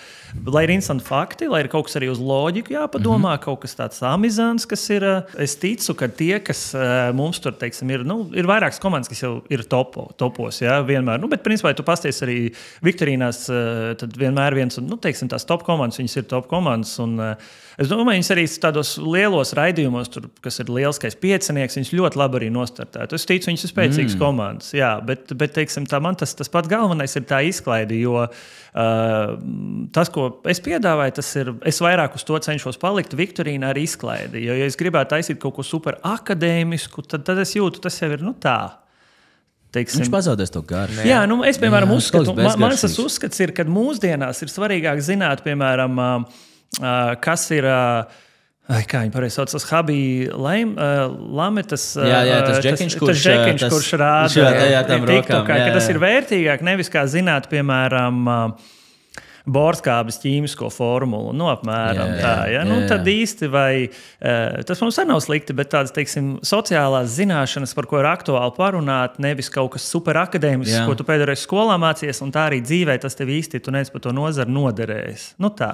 Speaker 1: Lai ir instanti fakti, lai ir kaut kas arī uz loģiku jāpadomā, kaut kas tāds amizants, kas ir. Es ticu, ka tie, kas mums tur, teiksim, ir vairākas komandas, kas jau ir topos, ja, vienmēr. Bet, principā, ja tu pasties arī viktorīnās, tad vienmēr viens, teiksim, tās top komandas, viņas ir top komandas, un es domāju, viņas arī tādos lielos raidījumos, tur, kas ir lielskais piecinieks, viņas ļoti labi arī nostartētu. Es ticu, viņas ir spēcīgas komandas, jā, bet teiksim, man tas pats galvenais ir tā izklaide, jo tas, ko es piedāvāju, es vairāk uz to cenšos palikt viktorīnā ar izklaidi, jo, ja es gribētu taisīt kaut ko super akadēmisku, tad es jūtu, tas jau ir, tā. Teiksim,
Speaker 2: viņš pazaudēs to garu.
Speaker 1: Jā, es, piemēram, uzskatu, mans uzskats ir, ka mūsdienās ir svarīgāk zināt, piemēram, kas ir, kā viņi pareizi sauc, tas Habī Lametas,
Speaker 2: tas džekiņš,
Speaker 1: kurš rāda TikTokā, ka tas ir vērtīgāk, nevis kā zināt, piemēram, Borskābes ķīmisko formulu, apmēram tā. Ja? Tad īsti vai, tas mums arī nav slikti, bet tādas, teiksim, sociālās zināšanas, par ko ir aktuāli parunāt, nevis kaut kas super akadēmisks, ko tu pēdējais skolā mācies, un tā arī dzīvē tas tev īsti, tu neesi par to nozaru noderējis. Tā.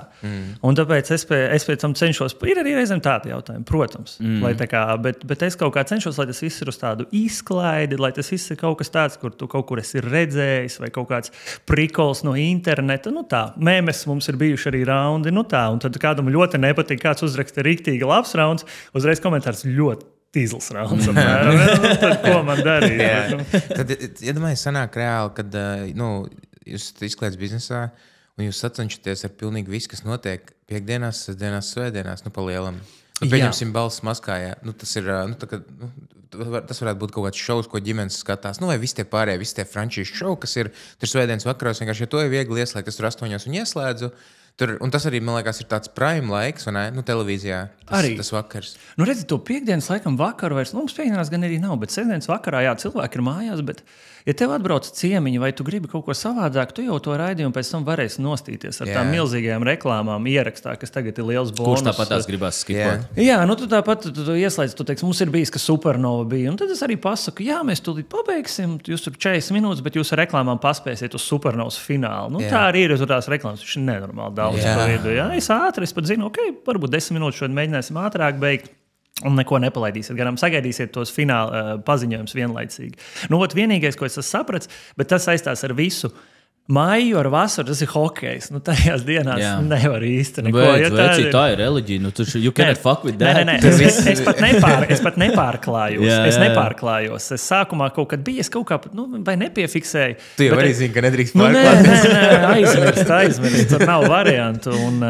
Speaker 1: Un tāpēc es pēc tam cenšos, ir arī reizēm tādi jautājumi, protams, lai tā kā, bet es kaut kā cenšos, lai tas viss ir uz tādu izklaidi, lai tas viss ir kaut kas tāds, kur tu kaut kur esi redzējis, vai kaut kāds prikols no interneta, tā. Mēmes mums ir bijuši arī raundi, tā, un tad kādam ļoti nepatīk, kāds uzraksta riktīgi labs rauns, uzreiz komentārs ļoti tīzls rauns. Tad ko man darīt?
Speaker 3: Tad, iedomājies, sanāk reāli, kad jūs izklaides biznesā, un jūs sacenšaties ar pilnīgi visu, kas notiek piekdienās, sestdienās, svētdienās, pa lielam. Pieņemsim balss maskājā. Tas varētu būt kaut kāds šovs, ko ģimenes skatās. Vai visi tie pārējie, visi tie frančīšu šovi, kas ir tur svētdienas vakaros, vienkārši, ja to ir viegli ieslēgt, es tur 8 un ieslēdzu. Un tas arī, man liekas, ir tāds prime laiks, vai ne? Televīzijā tas vakars.
Speaker 1: Redzi, to piekdienas laikam vakaru vairs, mums piekdienās gan arī nav, bet sestdienas vakarā, cilvēki ir mājās, bet ja tev atbrauc ciemiņi vai tu gribi kaut ko savādāk, tu jau to raidījumu pēc tam varēsi nostīties ar tām milzīgajām reklāmām ierakstā, kas tagad ir liels bonus.
Speaker 2: Kurš tāpat tās gribās skipot?
Speaker 1: Jā, tu tāpat tu ieslēdz, tu teiksi, mums ir bijis, ka Supernova bija, un tad es arī pasaku, mēs tūlīt pabeigsim, jūs tur 40 minūtes, bet jūs ar reklāmām paspēsiet uz Supernovas finālu. Tā arī ir uz tās reklāmas, viņš ir nenormāli daudz pa vidu. Es ātri, es pat zinu, varbūt 10 minūtes šodien mēģināsim ātrāk beigt. Un neko nepalaidīsiet garām, sagaidīsiet tos fināla paziņojumus vienlaicīgi. Vienīgais, ko es sapratu, bet tas saistās ar visu. Māju ar vasaru, tas ir hokejs. Tajās dienās nevar īsti neko.
Speaker 2: Tā ir reliģija. You cannot fuck with that.
Speaker 1: Nē. Es pat nepārklājos. Es nepārklājos. Es sākumā kaut kad biju, es kaut kā vai nepiefiksēju.
Speaker 3: Tu jau arī zini, ka nedrīkst pārklāties.
Speaker 1: Nē, aizmirst. Tur nav variantu. Un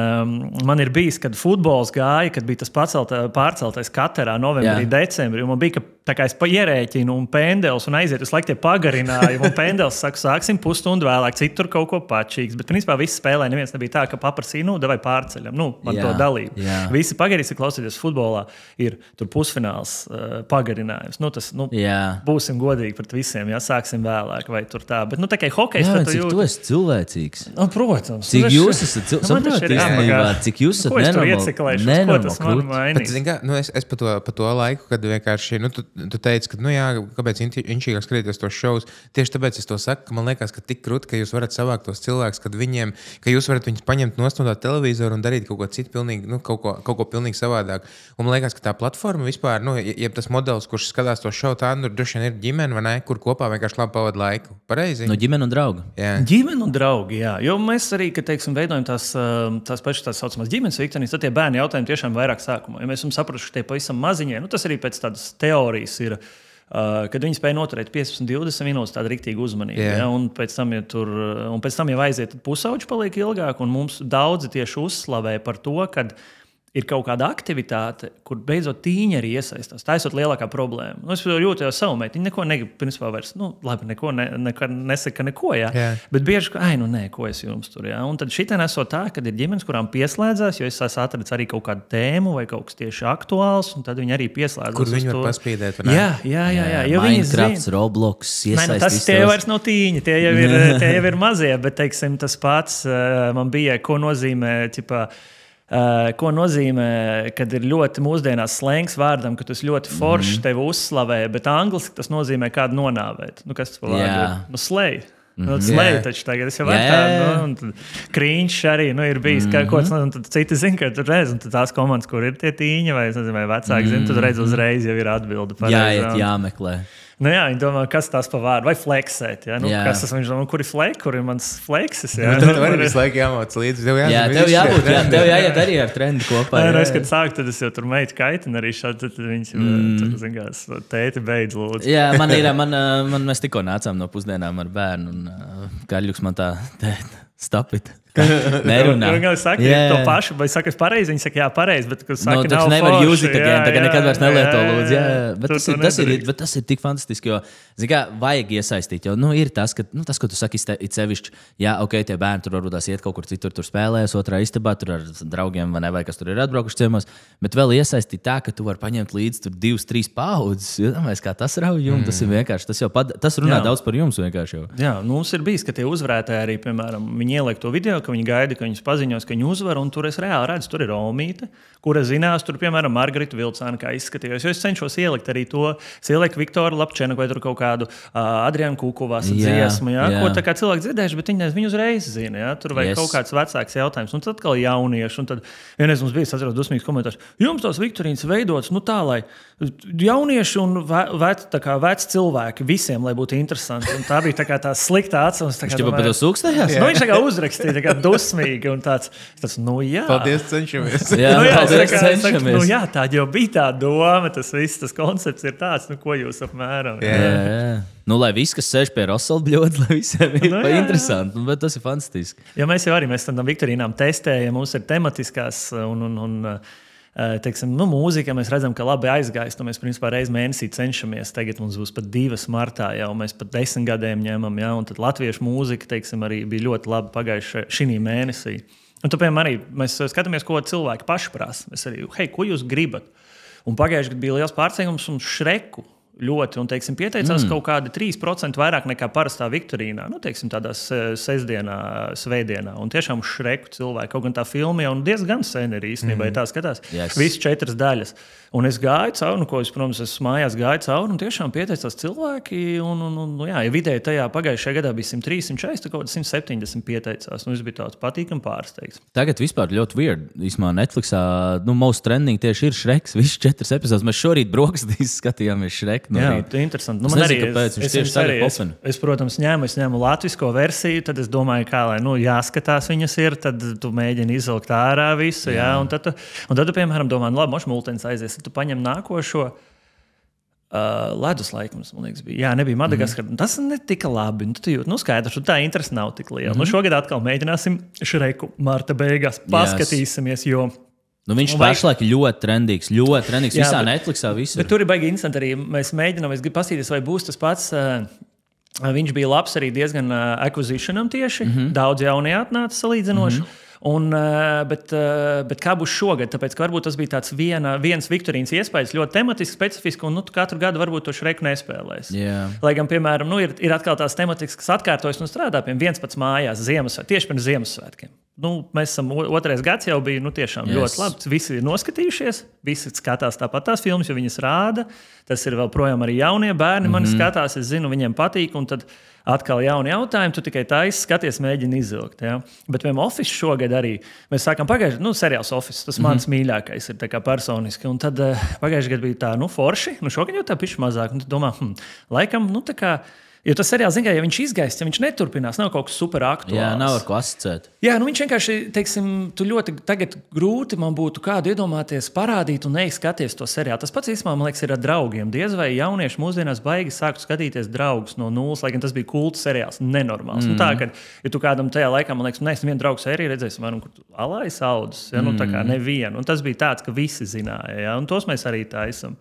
Speaker 1: man ir bijis, kad futbols gāja, kad bija tas pārceltais Katarā novembrī, decembrī. Un man bija, tā kā es ierēķinu un pendels un aiziet uz laiku tie pagarinājumi. Un pendels saka, sāksim pusstundu vēlāk. Citur kaut ko pačīgs, bet principā visi spēlē, neviens nebija tā, ka paprasīja, vai pārceļam, man to dalību. Visi pagarīs, klausieties futbolā, ir tur pusfināls pagarinājums. Būsim godīgi pret visiem, sāksim vēlāk vai tur tā. Bet, tā kā hokejs, tad tu jūti.
Speaker 2: Tu esi cilvēcīgs.
Speaker 1: Protams.
Speaker 2: Cik jūs esat cilvēcīgs? Cik jūs esat nenormāli?
Speaker 1: Ko es tur ieciklēšu? Ko tas man mainīs?
Speaker 3: Es pa to laiku, kad vienkārši, tu teici, ka, nu jā, kāpēc inčīgāk skatīties tos šovus. Tieši tāpēc es to saku, ka man liekas, ka tik krūti, ka jūs varat savākt tos cilvēkus, ka jūs varat viņus paņemt no televizoru un darīt kaut ko citu pilnīgi, nu, kaut ko pilnīgi savādāk. Un man liekas, ka tā platforma vispār, nu, ja tas modelis, kurš skatās to šovu, tā nu, droši vien ir ģimene, vai ne, kur kopā vienkārši labi pavada laiku. Pareizi?
Speaker 2: No ģimene un draugi.
Speaker 3: Jā.
Speaker 1: Ģimene un draugi, jā. Jo mēs arī, kad, teiksim, veidojam tās pašas tās saucamās ģimenes viktorīnas, tad tie bērni jautājumi tiešām vairāk sākumā. Ja mēs esam sapratuši, ka tie pavisam maziņie, nu, tas arī pēc tādas teorijas ir, kad viņi spēja noturēt 15-20 minūtes tādu riktīgu uzmanību. Ja? Un pēc tam jau aiziet, tad pusauģi paliek ilgāk, un mums daudzi tieši uzslavē par to, kad ir kaut kāda aktivitāte, kur beidzot tīņi arī iesaistās. Tā ir lielākā problēma. Nu, es jūtu jau savu meitu. Viņa neko negrib, principā vairs, nu, labi, nesaka neko, jā. Bet bieži, ko es jums tur, jā. Un tad šitien esot tā, kad ir ģimenes, kurām pieslēdzās, jo es esmu atradis arī kaut kādu tēmu vai kaut kas tieši aktuāls, un tad viņi arī pieslēdzas.
Speaker 3: Kur viņi var paspīdēt?
Speaker 1: Jā.
Speaker 2: Minecraft, Roblox, iesaistīs.
Speaker 1: Tie vairs nav tīņi, tie jau ir mazie, bet, teiksim, tas pats man bija, ko nozīmē, ko nozīmē, kad ir ļoti mūsdienās slēngs vārdam, ka tas ļoti forši tevi uzslavē, bet angliski tas nozīmē kādu nonāvēt. Nu, kas tas par vārdu ir? Nu, slēj. Slēj taču tagad es jau varu tādu, krīņš arī, ir bijis kaut kāds, un tad citi zina, ka tur redz, un tad tās komandas, kur ir tie tīņi, vai vecāki zina, tad redz uzreiz jau ir atbilde.
Speaker 2: Jāmeklē.
Speaker 1: Nu jā, viņi domā, kas tas par vārdu, vai fleksēt, ja? Nu, kas tas, viņš domā, kur ir flek, kur ir mans fleksis, ja?
Speaker 3: Tad var visu laiku jāmauc līdzi.
Speaker 2: Tev jāiet arī ar trendu kopā.
Speaker 1: Es, kad sāku, tad es jau tur meitu kaitinu arī šādi, tad viņas tur, zināms, tēti beidz lūdzu.
Speaker 2: Jā, mēs tikko nācām no pusdienām ar bērnu, un Kaļļuks man tā tēt, stopit. Nerunā.
Speaker 1: Viņi saka, to pašu, vai saka, es pareizi, viņi saka, jā, pareizi, bet, kad saka,
Speaker 2: nav nevar
Speaker 1: forši.
Speaker 2: Use it again, tagad nekad vairs nelieto lūdzu. Bet tas ir tik fantastiski, jo, zin kā, vajag iesaistīt, jo, ir tas, ko tu saki, it sevišķi, jā, ok, tie bērni tur varbūt iet kaut kur citur, tur spēlējas, otrā istabā, tur ar draugiem vai kas tur ir atbraukuši ciemos, bet vēl iesaistīt tā, ka tu vari paņemt līdzi tur 2-3 paudzes, jo, kā tas rauj jums, tas ir vienkārši, tas runā daudz par jums vienkārši jau.
Speaker 1: Jā, mums ir bijis, ka tie uzvarētāji arī, piemēram, viņi ieliek to video, ka viņi gaida, ka viņus paziņos, ka viņi uzvar, un tur es reāli redzu, tur ir Omīte, kura zinās, tur, piemēram, Margarita Vilcāna, kā izskatījos. Jo es cenšos ielikt arī to, es ielieku Viktoru Lapčenu vai tur kaut kādu Adrianu Kukuvas dziesmu, ko tā kā cilvēki dzirdējuši, bet viņi uzreiz zina, jā, tur vai kaut kāds vecāks jautājums. Un tad atkal jaunieši, un tad vienreiz mums bija, es atceros, dusmīgs komentārs, jums tos viktorīnas veidots, tā, lai jaunieši un veci cilvēki visiem, lai būtu interesanti. Un tā bija tā kā tā sliktā atceros.
Speaker 2: Viņš tev par to sūkstējās?
Speaker 1: Viņš tā kā uzrakstīja, tā kā dusmīgi un tāds, jā.
Speaker 3: Paldies, cenšamies.
Speaker 1: Jā, tā jau bija tā doma, tas koncepts ir tāds, ko jūs apmēram.
Speaker 2: Jā. Lai viss, kas sēž pie Rosela bļodas, lai visiem ir interesanti, bet tas ir fantastiski.
Speaker 1: Ja mēs jau arī, mēs tam viktorīnām testējam, mums ir tematiskās teiksim, mūzika, mēs redzam, ka labi aizgājas, mēs principā reizi mēnesī cenšamies. Tagad mums būs pat 2 martā, jau mēs pat 10 gadiem ņemam, jā, un tad latviešu mūzika, teiksim, arī bija ļoti labi pagājuši šī mēnesī. Un tāpēc arī mēs skatāmies, ko cilvēki paši prasa. Mēs arī, ko jūs gribat? Un pagājuši gadu bija liels pārsteigums un Šreku. Ļoti, un, teiksim, pieteicās kaut kādi 3% vairāk nekā parastā viktorīnā, teiksim, tādā sestdienā, svētdienā. Un tiešām Šreku cilvēki, kaut gan tā filma jau diezgan sen ir īstenībā, ja tā skatās, visas 4 daļas. Un es gāju cauri, ko es, protams, esmu mājās gāju cauri, un tiešām pieteicās cilvēki, ja vidēji tajā pagājušajā gadā bija 130, tad kaut kāds 170 pieteicās, es biju tāds patīkam pārsteigts.
Speaker 2: Tagad vispār ļoti weird, īsmā Netflixā, most trending tieši ir Šreks, visas 4 epizodes, mēs šorīt brokastīs skatījāmies Šreku.
Speaker 1: Jā, tā ir interesanti. Man arī es, protams, ņēmu latvisko versiju, tad es domāju, kā lai jāskatās viņas ir, tad tu mēģini izvilkt ārā visu, jā, un tad tu, piemēram, domā, labi, moš multens aizies, tad tu paņem nākošo ledus laikums, man liekas, bija. Jā, nebija Madagaskar. Tas netika labi. Tu jūt, skaidrs, tā interese nav tik liela. Šogad atkal mēģināsim Šreku marta beigās, paskatīsimies, jo
Speaker 2: viņš pašlaik ļoti trendīgs, visā Netflixā visur.
Speaker 1: Bet tur ir baigi interesanti arī. Mēs mēģinām, es gribu pastīties, vai būs tas pats. Viņš bija labs arī diezgan acquisitionam tieši. Daudz jaunie atnāca salīdzinoši. Bet kā būs šogad? Tāpēc, ka varbūt tas bija tāds viens viktorīnas iespējas, ļoti tematiski, specifiski, un katru gadu varbūt to Šreku nespēlēs. Lai gan, piemēram, ir atkal tās tematikas, kas atkārtojas un strādā, piemēram, viens pats mājās, tieši pirms Ziemassvētkiem. mēs esam otrais gads jau bija tiešām ļoti labi. Visi ir noskatījušies, visi skatās tāpat tās filmas, jo viņas rāda. Tas ir vēl projām arī jaunie bērni mani skatās, es zinu, viņiem patīk. Un tad atkal jauni jautājumi, tu tikai taisi skaties, mēģini izvilkt. Ja? Bet piemēram, Office šogad arī mēs sākam pagājuši, seriāls Office, tas mans mīļākais ir tā kā personiski. Un tad pagājuši gadu bija tā, forši, šogad jau tā pišķi mazāk. Un tad domā, laikam, tā kā. Jo tas seriāls, ja viņš izgaist, ja viņš neturpinās, nav kaut kas super aktuāls.
Speaker 2: Jā, nav ar ko asociēt.
Speaker 1: Jā, viņš vienkārši, tu ļoti tagad grūti man būtu kādu iedomāties, parādīt un neizskaties to seriālu. Tas pats īstenībā, man liekas, ir ar draugiem. Diez vai jaunieši mūsdienās baigi sāktu skatīties Draugus no nulles, lai gan tas bija kulta seriāls, nenormāls. Tā, kad, ja tu kādam tajā laikā, man liekas, nevienu draugu sēriju redzēsim, kur tu alājas audus, ja, tā kā nevienu. Un tas bija tāds, ka visi zināja, ja, un tos mēs arī taisam.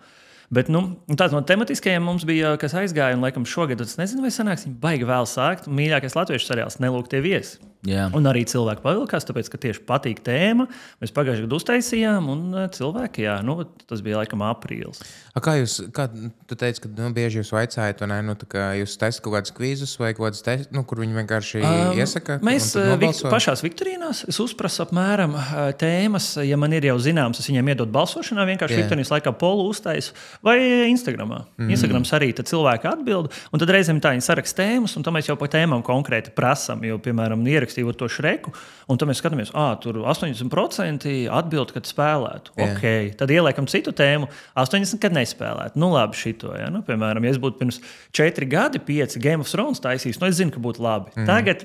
Speaker 1: Bet tāds no tematiskajiem mums bija, kas aizgāja, un laikam šogad, es nezinu, vai sanāks, viņi baigi vēl sākt. Mīļākais latviešu seriāls Nelūgtie viesi. Jā. Un arī cilvēki pavilkās, tāpēc, ka tieši patīk tēma. Mēs pagājušajā gadā uztaisījām, un cilvēki, tas bija laikam aprīlis.
Speaker 3: Kā tu teici, ka bieži jūs vaicājat, vai ne, jūs taisat kaut kādus kvízus vai kaut kādus, kur viņi vienkārši iesaka?
Speaker 1: Mēs pašās Viktorīnās, es uzprasu apmēram tēmas, ja man ir jau zināms, es viņiem iedod balsošanā, vienkārši Viktorīnas laikā polu uztaisu, vai Instagramā. Instagrams arī tad cilvēki atbild, un tad reizēm tā viņi saraksta tēmas, un tad mēs jau pa tēmām konkrēti prasam, jo, piemēram, ierakstīju to Šreku, un tad mēs skatāmies, tur 80% atbild, kad spēlētu. Okay. Tad ieliekam citu tēmu, 80% kad nespēlētu. Labi šito, ja? Piemēram, ja es būtu pirms 4 gadi, 5 Game of Thrones taisījis, es zinu, ka būtu labi. Tagad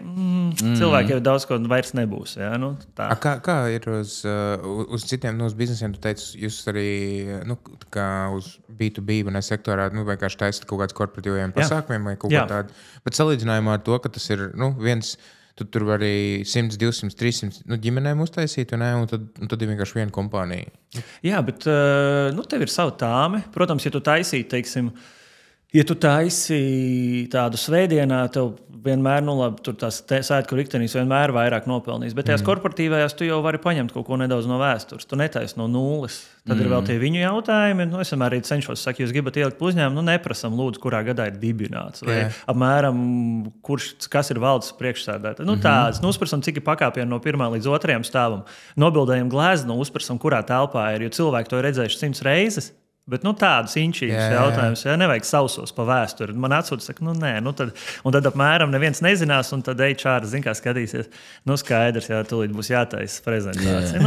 Speaker 1: cilvēki jau daudz ko vairs nebūs. Ja?
Speaker 3: Kā ir uz citiem uz biznesiem? Tu teici, jūs arī kā uz B2B sektorā vienkārši taisat kaut kāds korporatīviem pasākumiem vai kaut kā tādu. Bet salīdzinājumā ar to, ka tas ir viens, tu tur var arī 100, 200, 300 ģimenēm uztaisīt, un tad ir vienkārši viena kompānija.
Speaker 1: Jā, bet tev ir sava tāme. Protams, ja tu taisītu, teiksim, tādu svētdienā, tev vienmēr, tur tās sētku riktenīs vienmēr vairāk nopelnīs. Bet tajās korporatīvajās tu jau vari paņemt kaut ko nedaudz no vēstures. Tu netaisi no nulles. Tad ir vēl tie viņu jautājumi. Es vienmēr arī cenšos, jūs gribat ielikt uzņēmumu, neprasam lūdzu, kurā gadā ir dibināts. Vai apmēram, kas ir valdes priekšsēdētājs. Tāds, uzprasam, cik ir pakāpieni no 1. līdz 2. stāvam. Nobildējam gleznu, uzprasam, kurā telpā ir, jo cilvēki to ir redzējuši 100 reizes. Bet tādas inčīgas jautājumas, nevajag sausos pa vēsturi. Man atsūta, saka, tad apmēram neviens nezinās, un tad HR zin, kā skatīsies. Skaidrs, tūlīt būs jātaisa prezentācija.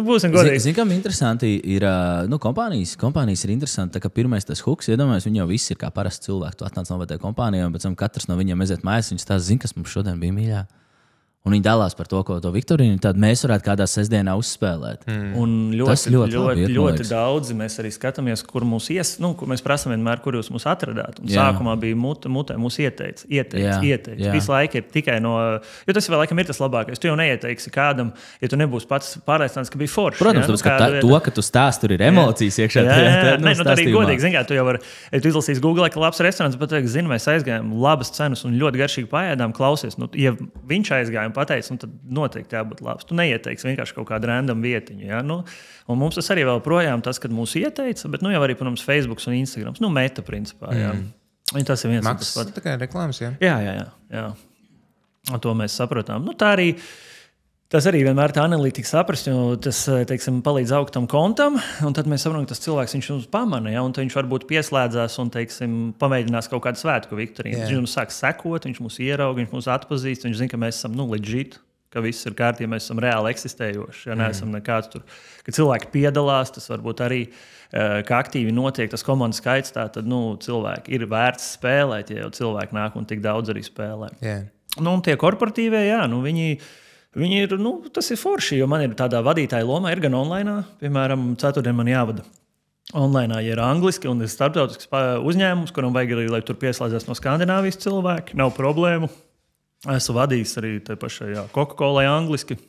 Speaker 1: Būsim godīgi.
Speaker 2: Zin, kam interesanti ir, kompānijas ir interesanti, tā kā pirmais tas hooks, iedomājies, viņi jau visi ir kā parasti cilvēki. Tu atnāc novērtē kompānijām, pēc tam katrs no viņiem aiziet mājās, viņš tās zin, kas mums šodien bija mīļā. Un viņi dalās par to, ko to Viktorīnu tad mēs varētu kādā sestdienā uzspēlēt.
Speaker 1: Un ļoti daudzi mēs arī skatāmies, kur mūs kur mēs prasām vienmēr, kur jūs mūs atradāt. Un sākumā bija mutē mūs ieteica. Visu laiku ir tikai no... Jo tas vēl laikam ir tas labākais. Tu jau neieteiksi kādam, ja tu nebūsi pats pārliecināts, ka bija forši.
Speaker 2: Protams, ka tu stāst, tur ir emocijas iekšā.
Speaker 1: Tā arī godīgi, zin kā, tu jau vari, ja tu izlasīsi Google, ka labs restorāns, bet mēs aizgājām labas cenas un ļoti garšīgi paēdām, klausies. Ja viņš aizgāja pateicis, tad noteikti jābūt labs. Tu neieteiksi vienkārši kaut kādu random vietiņu. Ja? Un mums tas arī vēl projām tas, kad mūs ieteica, bet jau arī, protams, Facebook un Instagram. Meta principā. Ja? Tas ir viens un tas pats.
Speaker 3: Tā kā reklāmas, jā?
Speaker 1: Jā. Un to mēs saprotam. Tas arī vienmēr tā analītika saprast, jo tas, teiksim, palīdz augt tam kontam, un tad mēs saprotam, ka tas cilvēks viņš mums pamana, ja? Un viņš varbūt pieslēdzās un, teiksim, pamēģinās kaut kādu svētku Viktorīnu. Viņš mums sāk sekot, viņš mūs ierauga, viņš mūs atpazīst, viņš zina, ka mēs esam, legit, ka viss ir kārtībā, mēs esam reāli eksistējoši, ja neesam nekāds tur, ka cilvēki piedalās, tas varbūt arī, ka aktīvi notiek tas komandas skaits, tā tad, cilvēki ir vērts spēlēt, ja jau cilvēki nāk un tik daudz arī spēlē. Un tie korporatīvie, viņi ir, tas ir forši, jo man ir tādā vadītāja lomā, ir gan online, piemēram, ceturtdien man jāvada. Online, ja ir angliski un ir starptautisks uzņēmums, kuram vajag arī, lai tur pieslēdzas no Skandināvijas cilvēki, nav problēmu. Esmu vadījis arī te pašai Coca-Colai angliski,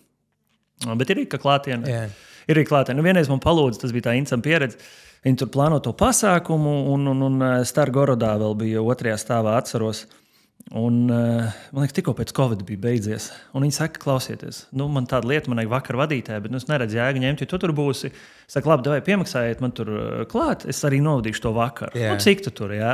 Speaker 1: bet ir arī klātienē. Ir arī klātienē. Vienreiz man palūdza, tas bija tā interesanta pieredze, viņi tur plāno to pasākumu un Stargorodā vēl bija 2. stāvā atceros. Un, man liekas, tikko pēc Covid bija beidzies. Un viņi saka, klausieties, man tāda lieta, man vajag vakar vadītāja, bet es neredzu jēgu ņemt, jo tu tur būsi. Es saku, labi, davai piemaksājiet man tur klāt, es arī novadīšu to vakaru. Cik tu tur, jā?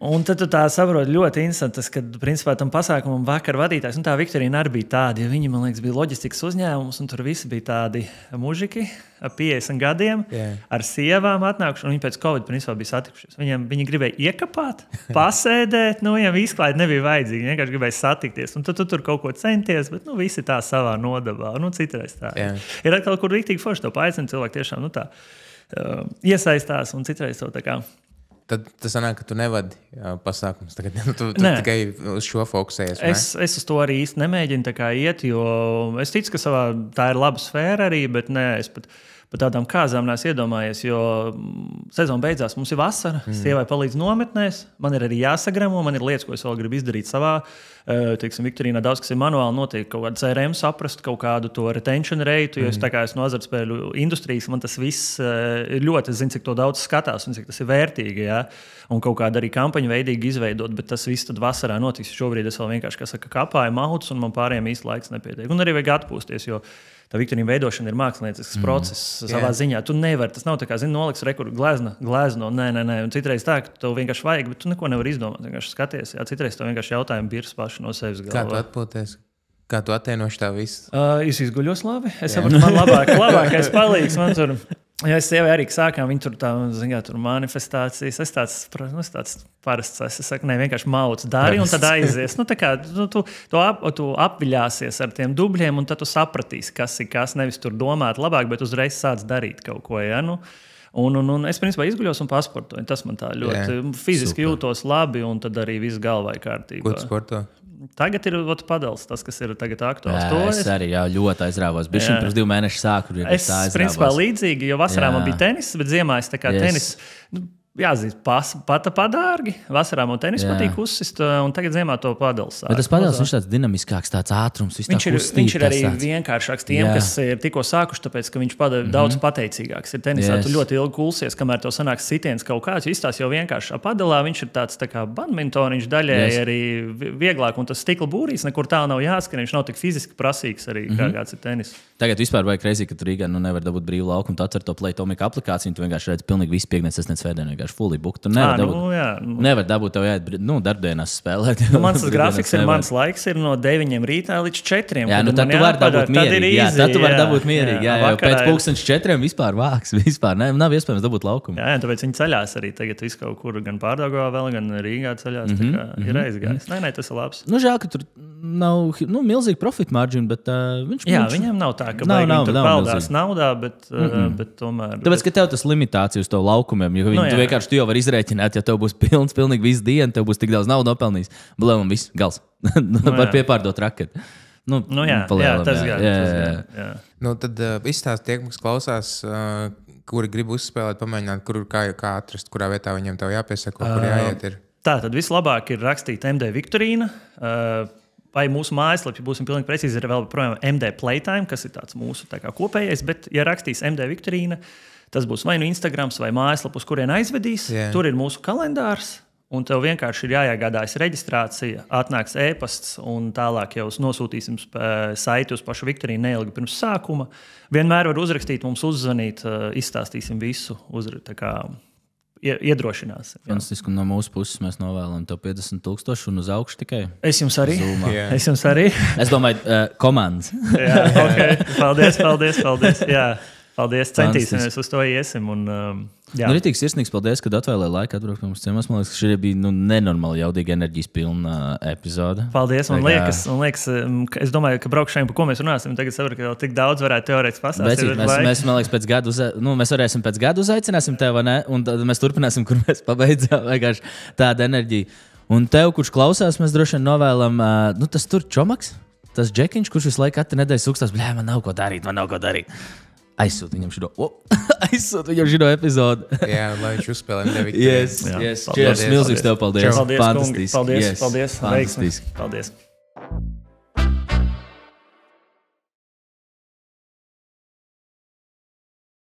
Speaker 1: Un tad tu tā saproti ļoti instanti, ka, principā, tam pasākumam vakar vadītājs, un tā Viktorīna arī bija tāda, jo viņi, man liekas, bija loģistikas uzņēmums, un tur visi bija tādi mužiki ap 50 gadiem, ar sievām atnākuši, un viņi pēc Covid, principā, bija satikušies. Viņi gribēja iekapāt, pasēdēt, viņiem izklaidi nebija vajadzīgi, viņi vienkārši gribēja satikties, un tu tur kaut ko centies, bet, visi tā savā nodabā, citreiz tā. Ir atkal, kur rīktīgi forši to paaicina cilvēki tiešām, tā iesaistās, un citreiz to tā kā.
Speaker 3: Tad tas sanāk, ka tu nevadi pasākums. Tagad, tu tikai uz šo fokusējies.
Speaker 1: Es uz to arī īsti nemēģinu iet, jo es ticu, ka tā ir laba sfēra arī, bet es pat tādām kāzām neesmu iedomājies, jo sezona beidzās, mums ir vasara, sievai palīdz nometnēs, man ir arī jāsagramo, man ir lietas, ko es vēl gribu izdarīt savā, teiksim, Viktorīnā daudz, kas ir manuāli notiek, kaut kādu CRM saprast, kaut kādu to retention rate, jo es tā kā esmu azartspēļu industrijas, man tas viss ir ļoti, es zinu, cik to daudz skatās un cik tas ir vērtīgi, ja? Un kaut kāda arī kampaņa veidīgi izveidot, bet tas viss tad vasarā notiks. Šobrīd es vēl vienkārši, kapāju mautus un man pārējiem īsti laiks nepietiek. Un arī vajag atpūsties, jo tā Viktorīna veidošana ir māksliniecisks process savā ziņā. Tu nevari, tas nav tā kā, noliks rekordu glezno, nē. Un citreiz tā, ka tev vienkārši vajag, bet tu neko nevari izdomāt. Vienkārši skaties, citreiz tev vienkārši jautājumi birs paši no sevis galvā.
Speaker 3: Kā tu atpūties? Kā tu atēnoši tā visu?
Speaker 1: Es izguļos labi. Es saprotu, man labākais palīgs. Man tur, ja es sievai arī sākām, viņi tur tā, tur manifestācijas. Es tāds parasts, es saku, ne, vienkārši mauc dari un tad aizies. Tā kā tu apviļāsies ar tiem dubļiem un tad tu sapratīsi, kas ir kas. Nevis tur domāt labāk, bet uzreiz sāc darīt kaut ko, ja? Un es, principā, izguļos un pasportoju. Tas man tā ļoti fiziski jūtos labi un tad arī viss galvā ir kārtībā.
Speaker 3: Ko tu sporto?
Speaker 1: Tagad ir padals, tas, kas ir tagad aktuāls.
Speaker 2: Es arī ļoti aizrāvos. Bišķiņ pirms 2 mēnešu sāku.
Speaker 1: Es, principā, līdzīgi, jo vasarā man bija tenis, bet ziemā es tā kā tenis... Jāzīst, pata padārgi. Vasarā man tenis patīk uzsist, un tagad ziemā to padals.
Speaker 2: Bet tas padals viņš tāds dinamiskāks, tāds ātrums,
Speaker 1: viņš ir arī vienkāršāks tiem, kas ir tikko sākuši, tāpēc, ka viņš daudz pateicīgāks. Ir tenisā, tu ļoti ilgi kulsies, kamēr tev sanāks sitiens kaut kāds, izstās jau vienkārši padalā, viņš ir tāds tā kā badmintoniņš daļēji arī vieglāk, un tas stikla būrīs nekur tā nav jāskan, viņš nav tik fiziski prasīgs arī, kā kāds ir tenis.
Speaker 2: Tagad vispār vajag reizī, ka tu Rīgā nevar dabūt brīvu laukumu, tu atver to Playtomic aplikāciju, tu vienkārši redz pilnīgi visu piekdienas, sestdienas, svētdienas. Fully booked. Tu nevar dabūt tev jāiet darbdienās spēlēt.
Speaker 1: Mans grāfiks ir, mans laiks ir no 9 rītā līdz 4.
Speaker 2: Jā, tad tu vari dabūt mierīgi. Tad tu vari dabūt mierīgi. Jā, pēc 4:00 vispār vāks. Vispār nav iespējams dabūt laukumu.
Speaker 1: Jā, tāpēc viņi ceļās arī tagad visu kaut kur, gan Pārdaugavā vēl, gan Rīgā ceļās. Tā kā ir aizgājis. Nē, tas ir labs.
Speaker 2: Žēl, ka tur nav milzīgi profit margin, bet
Speaker 1: viņam nav tā, ka viņi tur peldās naudā, bet tomēr...
Speaker 2: Tāpēc, ka tev tas limitācija uz to laukumiem, jo viņi vienkārši tu jau var izrēķināt, ja tev būs pilnīgi visu dienu, tev būs tik daudz naudas nopelnījis. Blēm, viss, gals. Var piepārdot raketi.
Speaker 1: Tas gan.
Speaker 3: Tad izstāst tie, kas klausās, kuri grib uzspēlēt, pamēģināt, kā atrast, kurā vietā viņiem tev jāpiesako, kur jāiet ir.
Speaker 1: Tā, tad vislabāk ir rakstīt MD Viktorīna. Vai mūsu mājaslapā, ja būsim pilnīgi precīzi, ir vēl projām MD Playtime, kas ir tāds mūsu tā kā kopējais, bet, ja rakstīs MD Viktorīna, tas būs vai nu Instagrams vai mājaslapa, uz kurien aizvedīs. Tur ir mūsu kalendārs, un tev vienkārši ir jāiegādājas reģistrācija, atnāks e-pasts, un tālāk jau nosūtīsim saiti uz pašu Viktorīnu neilgi pirms sākuma. Vienmēr var uzrakstīt, mums uzzvanīt, izstāstīsim visu, iedrošināsim.
Speaker 2: Fantastiski, un no mūsu puses mēs novēlam tev 50,000 un uz augšu tikai.
Speaker 1: Es jums arī.
Speaker 2: Es domāju, komandas.
Speaker 1: Jā, okay. Paldies. Jā. Paldies, centīsimies uz to iesim.
Speaker 2: Rītīgs sirsnīgs paldies, kad atvēlēji laiku atbraukt pie mums ciemos. Man liekas, ka šī bija nenormāli jaudīga enerģijas pilna epizode.
Speaker 1: Paldies, man liekas, es domāju, ka braukšana, par ko mēs runāsim, tagad saprotu, ka vēl tik daudz varētu teorētiski pastāstīt.
Speaker 2: Mēs, man liekas, pēc gada mēs varēsim pēc gada uzaicināsim tev, ne? Un tad mēs turpināsim, kur mēs pabeidzām. Vienkārši tāda enerģija. Un tev, kurš klausās, mēs droši vien novēlam, tas tur čomaks, tas džekiņš, kurš visu laiku katru nedēļu sukstās, man nav ko darīt. Aizsūt viņam šito epizodi.
Speaker 3: Jā, lai viņš uzspēlē
Speaker 2: Yes. Milzīgs tev paldies.
Speaker 1: Paldies.
Speaker 2: Fantastiski.
Speaker 1: Paldies. Veiksmi. Paldies.